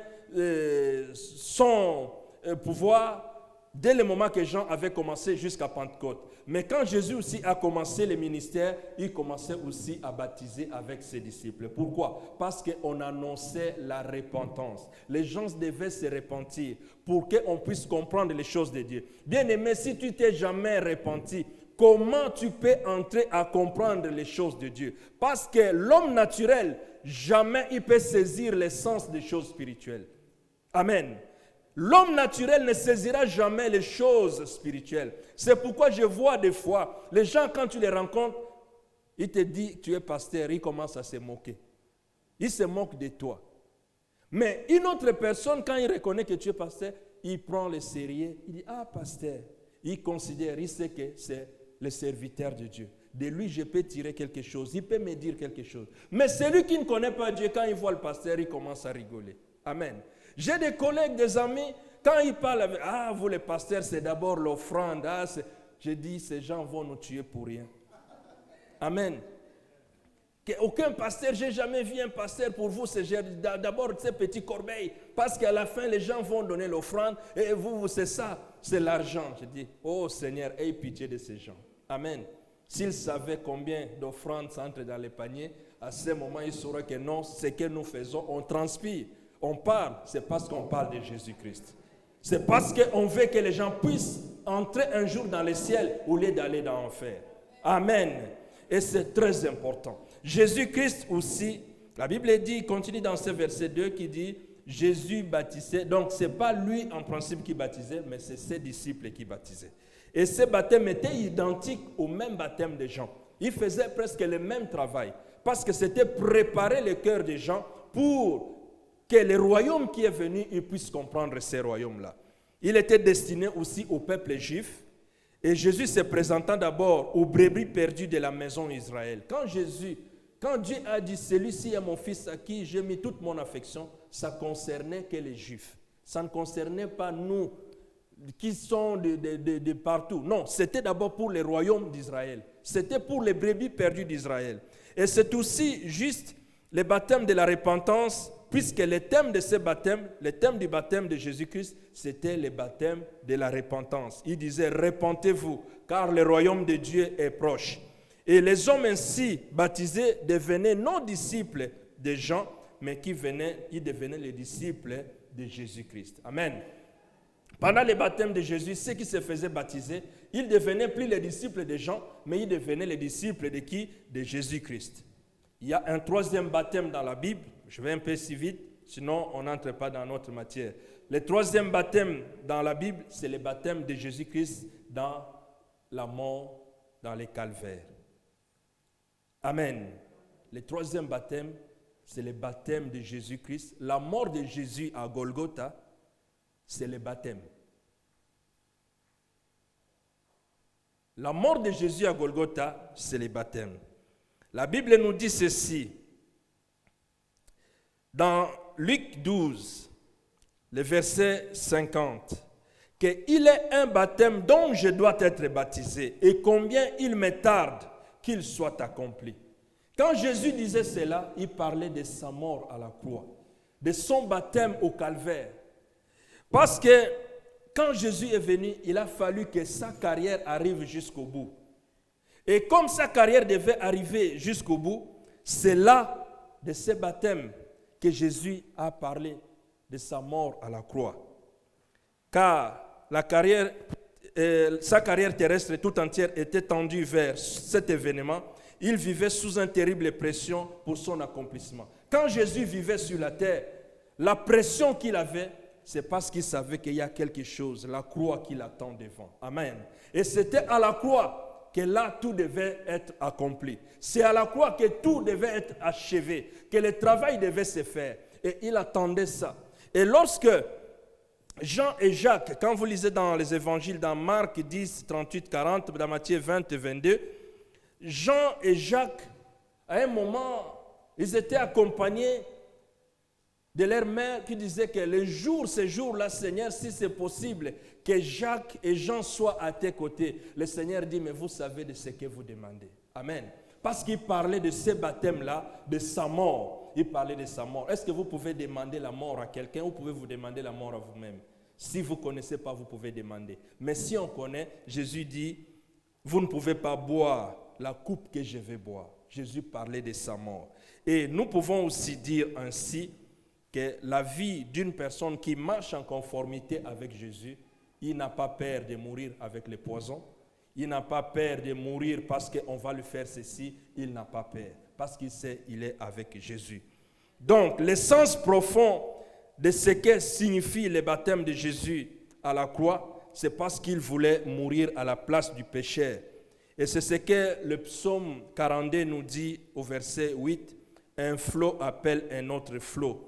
son pouvoir dès le moment que Jean avait commencé jusqu'à Pentecôte. Mais quand Jésus aussi a commencé le ministère, il commençait aussi à baptiser avec ses disciples. Pourquoi? Parce qu'on annonçait la repentance. Les gens devaient se repentir pour qu'on puisse comprendre les choses de Dieu. Bien-aimé, si tu t'es jamais repenti, comment tu peux entrer à comprendre les choses de Dieu? Parce que l'homme naturel, jamais il peut saisir l'essence des choses spirituelles. Amen. L'homme naturel ne saisira jamais les choses spirituelles. C'est pourquoi je vois des fois, les gens quand tu les rencontres, ils te disent tu es pasteur, ils commencent à se moquer. Ils se moquent de toi. Mais une autre personne, quand il reconnaît que tu es pasteur, il prend le sérieux, il dit ah pasteur. Il considère, il sait que c'est le serviteur de Dieu. De lui, je peux tirer quelque chose, il peut me dire quelque chose. Mais celui qui ne connaît pas Dieu, quand il voit le pasteur, il commence à rigoler. Amen. J'ai des collègues, des amis, quand ils parlent avec, ah, vous les pasteurs, c'est d'abord l'offrande. Ah, je dis, ces gens vont nous tuer pour rien. Amen. Aucun pasteur, je n'ai jamais vu un pasteur pour vous, c'est d'abord ces petits corbeilles, parce qu'à la fin, les gens vont donner l'offrande, et vous, c'est ça, c'est l'argent. Je dis, oh Seigneur, aie pitié de ces gens. Amen. S'ils savaient combien d'offrandes s'entrent dans les paniers, à ce moment, ils sauraient que non, ce que nous faisons, on transpire. On parle, c'est parce qu'on parle de Jésus-Christ. C'est parce qu'on veut que les gens puissent entrer un jour dans le ciel au lieu d'aller dans l'enfer. Amen. Et c'est très important. Jésus-Christ aussi, la Bible dit, continue dans ce verset 2 qui dit, Jésus baptisait. Donc ce n'est pas lui en principe qui baptisait, mais c'est ses disciples qui baptisaient. Et ce baptême était identique au même baptême de Jean. Il faisait presque le même travail. Parce que c'était préparer le cœur des gens pour que le royaume qui est venu, ils puissent comprendre ces royaumes-là. Il était destiné aussi au peuple juif. Et Jésus se présentant d'abord aux brebis perdues de la maison d'Israël. Quand Jésus Quand Dieu a dit, celui-ci est mon fils à qui j'ai mis toute mon affection, ça concernait que les Juifs. Ça ne concernait pas nous qui sont de partout. Non, c'était d'abord pour les royaumes d'Israël. C'était pour les brebis perdues d'Israël. Et c'est aussi juste le baptême de la repentance, puisque le thème de ce baptême, le thème du baptême de Jésus-Christ, c'était le baptême de la repentance. Il disait, repentez-vous, car le royaume de Dieu est proche. Et les hommes ainsi baptisés devenaient non disciples de Jean, mais ils devenaient les disciples de Jésus-Christ. Amen. Pendant le baptême de Jésus, ceux qui se faisaient baptiser, ils ne devenaient plus les disciples de Jean, mais ils devenaient les disciples de qui? De Jésus-Christ. Il y a un troisième baptême dans la Bible. Je vais un peu si vite, sinon on n'entre pas dans notre matière. Le troisième baptême dans la Bible, c'est le baptême de Jésus-Christ dans la mort, dans les calvaires. Amen. Le troisième baptême, c'est le baptême de Jésus-Christ. La mort de Jésus à Golgotha, c'est le baptême. La mort de Jésus à Golgotha, c'est le baptême. La Bible nous dit ceci. Dans Luc 12, le verset 50, qu'il est un baptême dont je dois être baptisé et combien il me tarde qu'il soit accompli. Quand Jésus disait cela, il parlait de sa mort à la croix, de son baptême au calvaire. Parce que quand Jésus est venu, il a fallu que sa carrière arrive jusqu'au bout. Et comme sa carrière devait arriver jusqu'au bout, c'est là, de ce baptême, que Jésus a parlé de sa mort à la croix. Car sa carrière terrestre tout entière était tendue vers cet événement. Il vivait sous une terrible pression pour son accomplissement. Quand Jésus vivait sur la terre, la pression qu'il avait, c'est parce qu'il savait qu'il y a quelque chose, la croix qui l'attend devant. Amen. Et c'était à la croix que là, tout devait être accompli. C'est à la croix que tout devait être achevé, que le travail devait se faire. Et il attendait ça. Et lorsque Jean et Jacques, quand vous lisez dans les évangiles, dans Marc 10, 38, 40, dans Matthieu 20 et 22, Jean et Jacques, à un moment, ils étaient accompagnés de leur mère qui disait que ce jour-là, Seigneur, si c'est possible, que Jacques et Jean soient à tes côtés. Le Seigneur dit, mais vous savez de ce que vous demandez. Amen. Parce qu'il parlait de ce baptême-là, de sa mort. Il parlait de sa mort. Est-ce que vous pouvez demander la mort à quelqu'un ou pouvez-vous demander la mort à vous-même? Si vous ne connaissez pas, vous pouvez demander. Mais si on connaît, Jésus dit, vous ne pouvez pas boire la coupe que je vais boire. Jésus parlait de sa mort. Et nous pouvons aussi dire ainsi que la vie d'une personne qui marche en conformité avec Jésus, il n'a pas peur de mourir avec le poison. Il n'a pas peur de mourir parce qu'on va lui faire ceci. Il n'a pas peur parce qu'il sait qu'il est avec Jésus. Donc, l'essence profonde de ce que signifie le baptême de Jésus à la croix, c'est parce qu'il voulait mourir à la place du pécheur. Et c'est ce que le psaume 42 nous dit au verset 8. Un flot appelle un autre flot.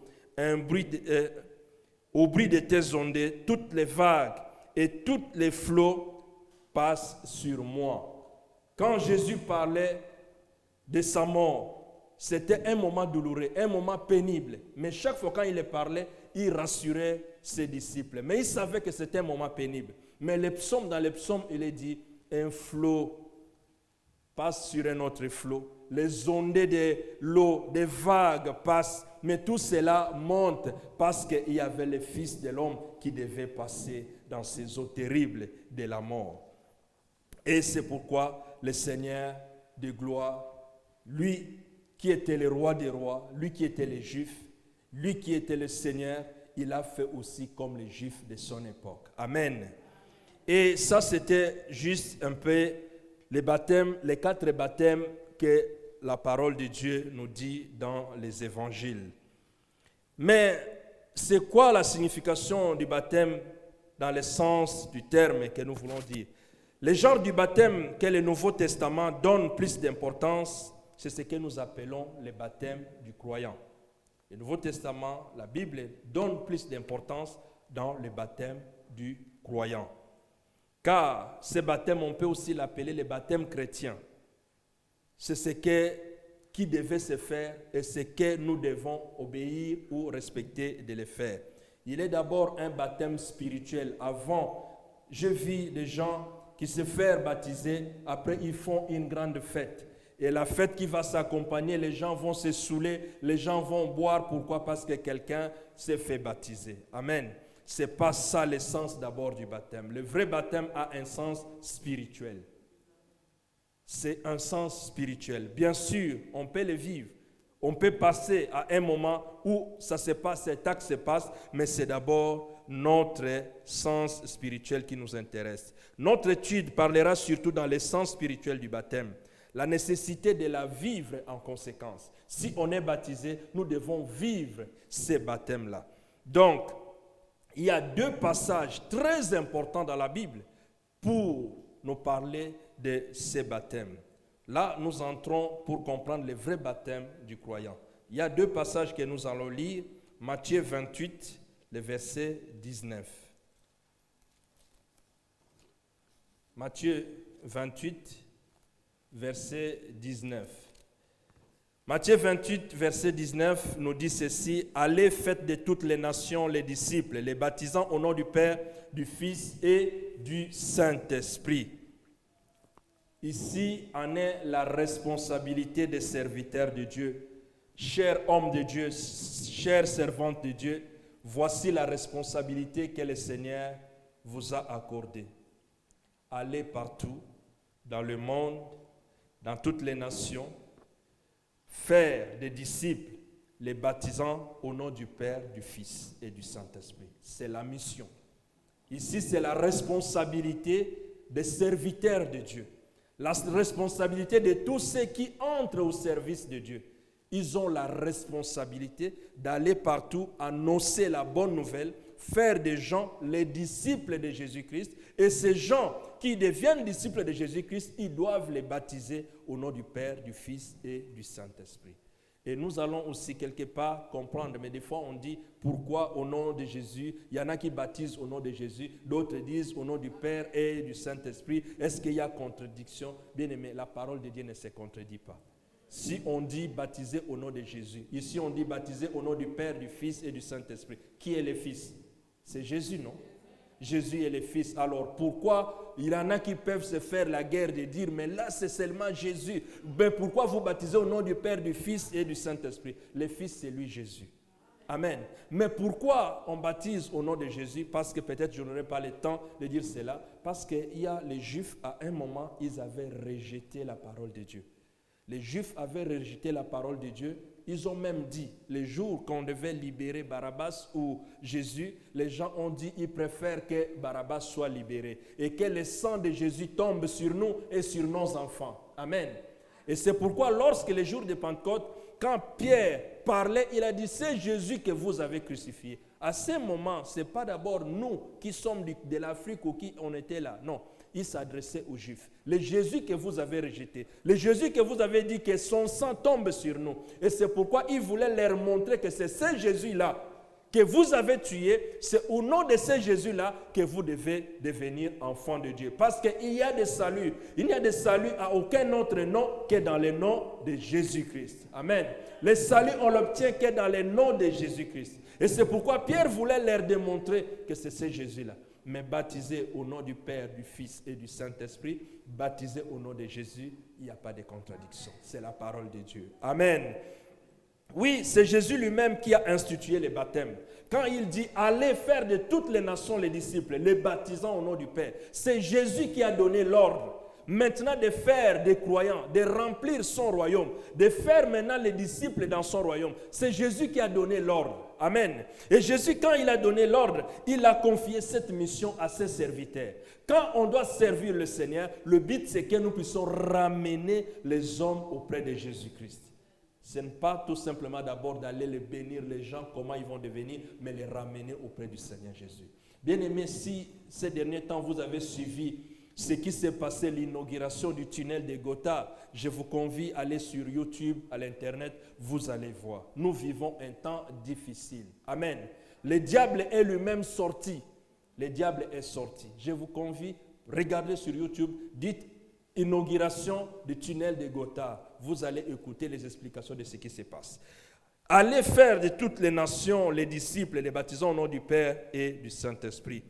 Au bruit de tes ondées, toutes les vagues et tous les flots passent sur moi. Quand Jésus parlait de sa mort, c'était un moment douloureux, un moment pénible. Mais chaque fois quand il parlait, il rassurait ses disciples. Mais il savait que c'était un moment pénible. Mais dans les psaumes, il est dit, un flot passe sur un autre flot. Les ondées de l'eau, des vagues passent. Mais tout cela monte parce qu'il y avait le Fils de l'homme qui devait passer dans ces eaux terribles de la mort. Et c'est pourquoi le Seigneur de gloire, lui qui était le roi des rois, lui qui était le Juif, lui qui était le Seigneur, il a fait aussi comme les Juifs de son époque. Amen. Et ça, c'était juste un peu les baptêmes, les 4 baptêmes que la parole de Dieu nous dit dans les évangiles. Mais c'est quoi la signification du baptême dans le sens du terme que nous voulons dire? Le genre du baptême que le Nouveau Testament donne plus d'importance, c'est ce que nous appelons le baptême du croyant. Le Nouveau Testament, la Bible, donne plus d'importance dans le baptême du croyant. Car ce baptême, on peut aussi l'appeler le baptême chrétien. C'est ce qui qui devaient se faire et ce que nous devons obéir ou respecter de les faire. Il est d'abord un baptême spirituel. Avant, je vis des gens qui se font baptiser, après ils font une grande fête. Et la fête qui va s'accompagner, les gens vont se saouler, les gens vont boire. Pourquoi? Parce que quelqu'un s'est fait baptiser. Amen. Ce n'est pas ça l'essence d'abord du baptême. Le vrai baptême a un sens spirituel. C'est un sens spirituel. Bien sûr, on peut le vivre. On peut passer à un moment où ça se passe, cet acte se passe, mais c'est d'abord notre sens spirituel qui nous intéresse. Notre étude parlera surtout dans le sens spirituel du baptême. La nécessité de la vivre en conséquence. Si on est baptisé, nous devons vivre ces baptêmes-là. Donc, il y a deux passages très importants dans la Bible pour nous parler de ces baptêmes. Là, nous entrons pour comprendre le vrai baptême du croyant. Il y a deux passages que nous allons lire. Matthieu 28, le verset 19. Matthieu 28, verset 19. Matthieu 28, verset 19 nous dit ceci: « Allez, faites de toutes les nations les disciples, les baptisant au nom du Père, du Fils et du Saint-Esprit. » Ici en est la responsabilité des serviteurs de Dieu. Chers hommes de Dieu, chères servantes de Dieu, voici la responsabilité que le Seigneur vous a accordée. Allez partout, dans le monde, dans toutes les nations, faire des disciples, les baptisant au nom du Père, du Fils et du Saint-Esprit. C'est la mission. Ici, c'est la responsabilité des serviteurs de Dieu. La responsabilité de tous ceux qui entrent au service de Dieu. Ils ont la responsabilité d'aller partout, annoncer la bonne nouvelle, faire des gens les disciples de Jésus-Christ. Et ces gens qui deviennent disciples de Jésus-Christ, ils doivent les baptiser au nom du Père, du Fils et du Saint-Esprit. Et nous allons aussi quelque part comprendre, mais des fois on dit pourquoi au nom de Jésus, il y en a qui baptisent au nom de Jésus, d'autres disent au nom du Père et du Saint-Esprit. Est-ce qu'il y a contradiction? Bien aimé, la parole de Dieu ne se contredit pas. Si on dit baptiser au nom de Jésus, ici on dit baptiser au nom du Père, du Fils et du Saint-Esprit. Qui est le Fils? C'est Jésus, non? Jésus est le Fils. Alors pourquoi il y en a qui peuvent se faire la guerre de dire mais là c'est seulement Jésus. Ben, pourquoi vous baptisez au nom du Père, du Fils et du Saint-Esprit? Le Fils c'est lui Jésus. Amen. Mais pourquoi on baptise au nom de Jésus? Parce que peut-être je n'aurai pas le temps de dire cela. Parce qu'il y a les Juifs à un moment ils avaient rejeté la parole de Dieu. Les Juifs avaient rejeté la parole de Dieu. Ils ont même dit, les jours qu'on devait libérer Barabbas ou Jésus, les gens ont dit qu'ils préfèrent que Barabbas soit libéré et que le sang de Jésus tombe sur nous et sur nos enfants. Amen. Et c'est pourquoi lorsque les jours de Pentecôte, quand Pierre parlait, il a dit, c'est Jésus que vous avez crucifié. À ce moment, ce n'est pas d'abord nous qui sommes de l'Afrique ou qui on était là. Non. Il s'adressait aux Juifs. Le Jésus que vous avez rejeté, le Jésus que vous avez dit que son sang tombe sur nous. Et c'est pourquoi il voulait leur montrer que c'est ce Jésus-là que vous avez tué, c'est au nom de ce Jésus-là que vous devez devenir enfant de Dieu. Parce qu'il y a des saluts. Il n'y a de salut à aucun autre nom que dans le nom de Jésus-Christ. Amen. Le salut, on l'obtient que dans le nom de Jésus-Christ. Et c'est pourquoi Pierre voulait leur démontrer que c'est ce Jésus-là. Mais baptisé au nom du Père, du Fils et du Saint-Esprit, baptisé au nom de Jésus, il n'y a pas de contradiction. C'est la parole de Dieu. Amen. Oui, c'est Jésus lui-même qui a institué les baptêmes. Quand il dit « Allez faire de toutes les nations les disciples, les baptisant au nom du Père », c'est Jésus qui a donné l'ordre. Maintenant de faire des croyants, de remplir son royaume, de faire maintenant les disciples dans son royaume. C'est Jésus qui a donné l'ordre. Amen. Et Jésus, quand il a donné l'ordre, il a confié cette mission à ses serviteurs. Quand on doit servir le Seigneur, le but c'est que nous puissions ramener les hommes auprès de Jésus-Christ. Ce n'est pas tout simplement d'abord d'aller les bénir les gens, comment ils vont devenir, mais les ramener auprès du Seigneur Jésus. Bien aimé, si ces derniers temps vous avez suivi ce qui s'est passé, l'inauguration du tunnel de Gotha, je vous convie à aller sur YouTube, à l'Internet, vous allez voir. Nous vivons un temps difficile. Amen. Le diable est lui-même sorti. Le diable est sorti. Je vous convie, regardez sur YouTube, dites inauguration du tunnel de Gothard, vous allez écouter les explications de ce qui se passe. Allez faire de toutes les nations les disciples et les baptisons au nom du Père et du Saint-Esprit.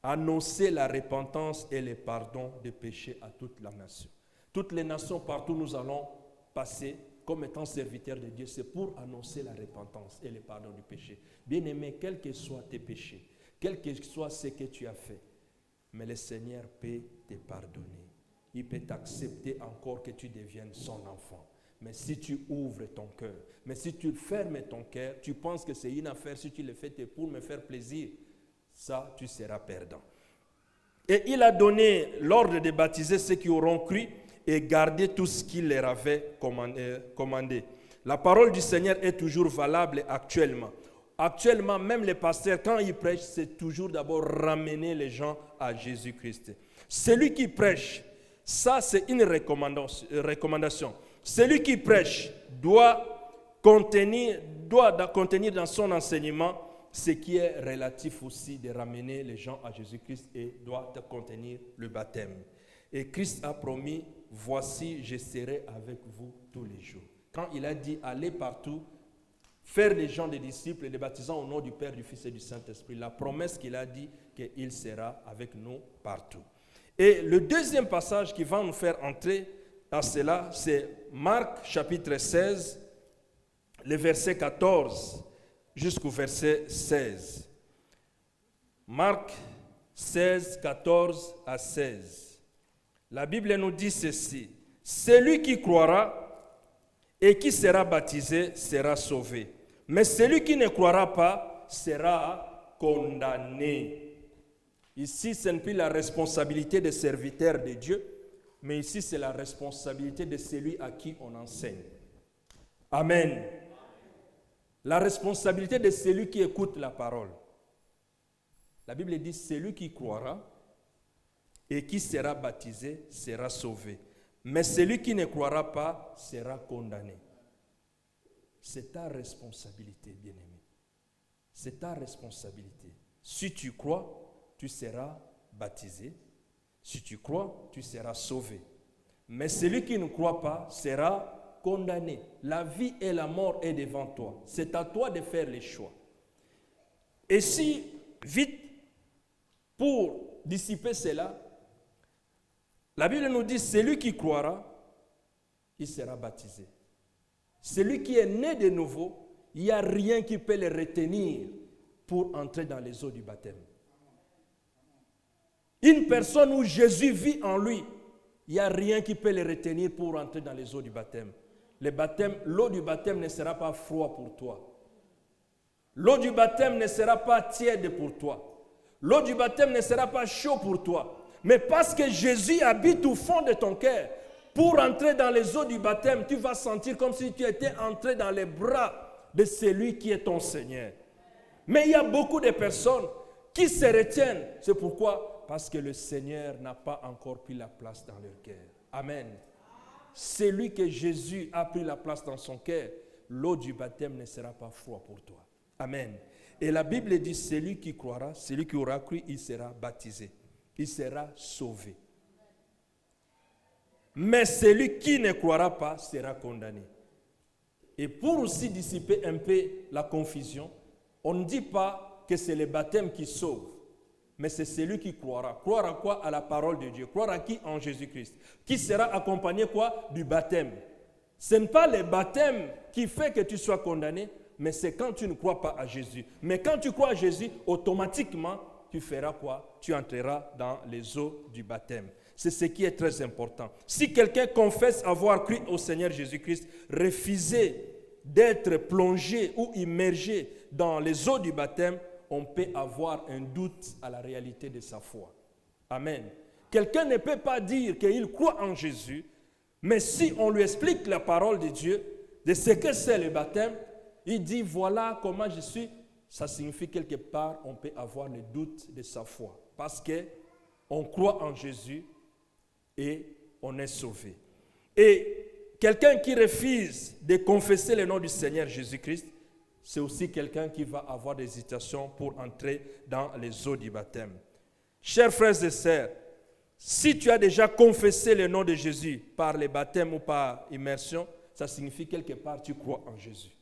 Annoncez la repentance et le pardon des péchés à toute la nation. Toutes les nations partout nous allons passer comme étant serviteurs de Dieu, c'est pour annoncer la repentance et le pardon du péché. Bien-aimé, quels que soient tes péchés, quel que soit ce que tu as fait, mais le Seigneur peut te pardonner. Il peut t'accepter encore que tu deviennes son enfant. Mais si tu ouvres ton cœur, mais si tu fermes ton cœur, tu penses que c'est une affaire, si tu le fais pour me faire plaisir, ça, tu seras perdant. Et il a donné l'ordre de baptiser ceux qui auront cru et gardé tout ce qu'il leur avait commandé. La parole du Seigneur est toujours valable actuellement. Actuellement, même les pasteurs, quand ils prêchent, c'est toujours d'abord ramener les gens à Jésus-Christ. Celui qui prêche, ça c'est une recommandation. Celui qui prêche doit contenir dans son enseignement ce qui est relatif aussi de ramener les gens à Jésus-Christ et doit contenir le baptême. Et Christ a promis, voici, je serai avec vous tous les jours. Quand il a dit, allez partout, faire des gens des disciples et des baptisants au nom du Père, du Fils et du Saint-Esprit, la promesse qu'il a dit qu'il sera avec nous partout. Et le deuxième passage qui va nous faire entrer à cela, c'est Marc chapitre 16, le verset 14 jusqu'au verset 16. Marc 16, 14 à 16. La Bible nous dit ceci. Celui qui croira et qui sera baptisé sera sauvé. Mais celui qui ne croira pas sera condamné. Ici, ce n'est plus la responsabilité des serviteurs de Dieu, mais ici, c'est la responsabilité de celui à qui on enseigne. Amen. La responsabilité de celui qui écoute la parole. La Bible dit, celui qui croira et qui sera baptisé sera sauvé. Mais celui qui ne croira pas sera condamné. C'est ta responsabilité, bien-aimé. C'est ta responsabilité. Si tu crois, tu seras baptisé. Si tu crois, tu seras sauvé. Mais celui qui ne croit pas sera condamné. La vie et la mort est devant toi. C'est à toi de faire les choix. Et si, vite, pour dissiper cela, la Bible nous dit, celui qui croira, il sera baptisé. Celui qui est né de nouveau, il n'y a rien qui peut le retenir pour entrer dans les eaux du baptême. Une personne où Jésus vit en lui, il n'y a rien qui peut le retenir pour entrer dans les eaux du baptême. L'eau du baptême ne sera pas froide pour toi. L'eau du baptême ne sera pas tiède pour toi. L'eau du baptême ne sera pas chaude pour toi. Mais parce que Jésus habite au fond de ton cœur, pour entrer dans les eaux du baptême, tu vas sentir comme si tu étais entré dans les bras de celui qui est ton Seigneur. Mais il y a beaucoup de personnes qui se retiennent. C'est pourquoi? Parce que le Seigneur n'a pas encore pris la place dans leur cœur. Amen. Celui que Jésus a pris la place dans son cœur, l'eau du baptême ne sera pas froide pour toi. Amen. Et la Bible dit, celui qui croira, celui qui aura cru, il sera baptisé. Il sera sauvé. Mais celui qui ne croira pas sera condamné. Et pour aussi dissiper un peu la confusion, on ne dit pas que c'est le baptême qui sauve, mais c'est celui qui croira. Croire à quoi? À la parole de Dieu. Croire à qui? En Jésus-Christ. Qui sera accompagné quoi? Du baptême. Ce n'est pas le baptême qui fait que tu sois condamné, mais c'est quand tu ne crois pas à Jésus. Mais quand tu crois à Jésus, automatiquement, tu feras quoi? Tu entreras dans les eaux du baptême. C'est ce qui est très important. Si quelqu'un confesse avoir cru au Seigneur Jésus-Christ, refuser d'être plongé ou immergé dans les eaux du baptême, on peut avoir un doute à la réalité de sa foi. Amen. Quelqu'un ne peut pas dire qu'il croit en Jésus, mais si on lui explique la parole de Dieu, de ce que c'est le baptême, il dit voilà comment je suis. Ça signifie quelque part on peut avoir le doute de sa foi. Parce qu'on croit en Jésus et on est sauvé. Et quelqu'un qui refuse de confesser le nom du Seigneur Jésus-Christ, c'est aussi quelqu'un qui va avoir des hésitations pour entrer dans les eaux du baptême. Chers frères et sœurs, Si tu as déjà confessé le nom de Jésus par les baptêmes ou par immersion, ça signifie quelque part tu crois en Jésus.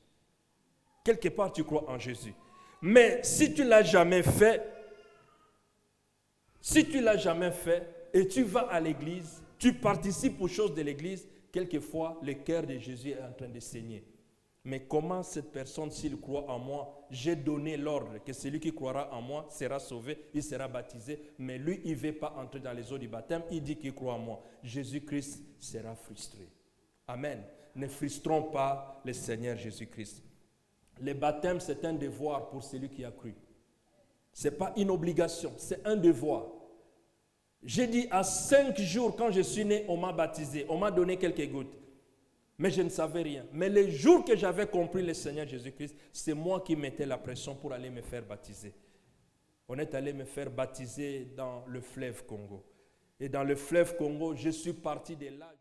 Quelque part tu crois en Jésus. Mais si tu ne l'as jamais fait, et tu vas à l'église, tu participes aux choses de l'église, quelquefois le cœur de Jésus est en train de saigner. Mais comment cette personne, s'il croit en moi, j'ai donné l'ordre que celui qui croira en moi sera sauvé, il sera baptisé, mais lui, il ne veut pas entrer dans les eaux du baptême, il dit qu'il croit en moi. Jésus-Christ sera frustré. Amen. Ne frustrons pas le Seigneur Jésus-Christ. Le baptême, c'est un devoir pour celui qui a cru. Ce n'est pas une obligation, c'est un devoir. J'ai dit à 5 jours, quand je suis né, on m'a baptisé, on m'a donné quelques gouttes. Mais je ne savais rien. Mais le jour que j'avais compris le Seigneur Jésus-Christ, c'est moi qui mettais la pression pour aller me faire baptiser. On est allé me faire baptiser dans le fleuve Congo. Et dans le fleuve Congo, je suis parti de là.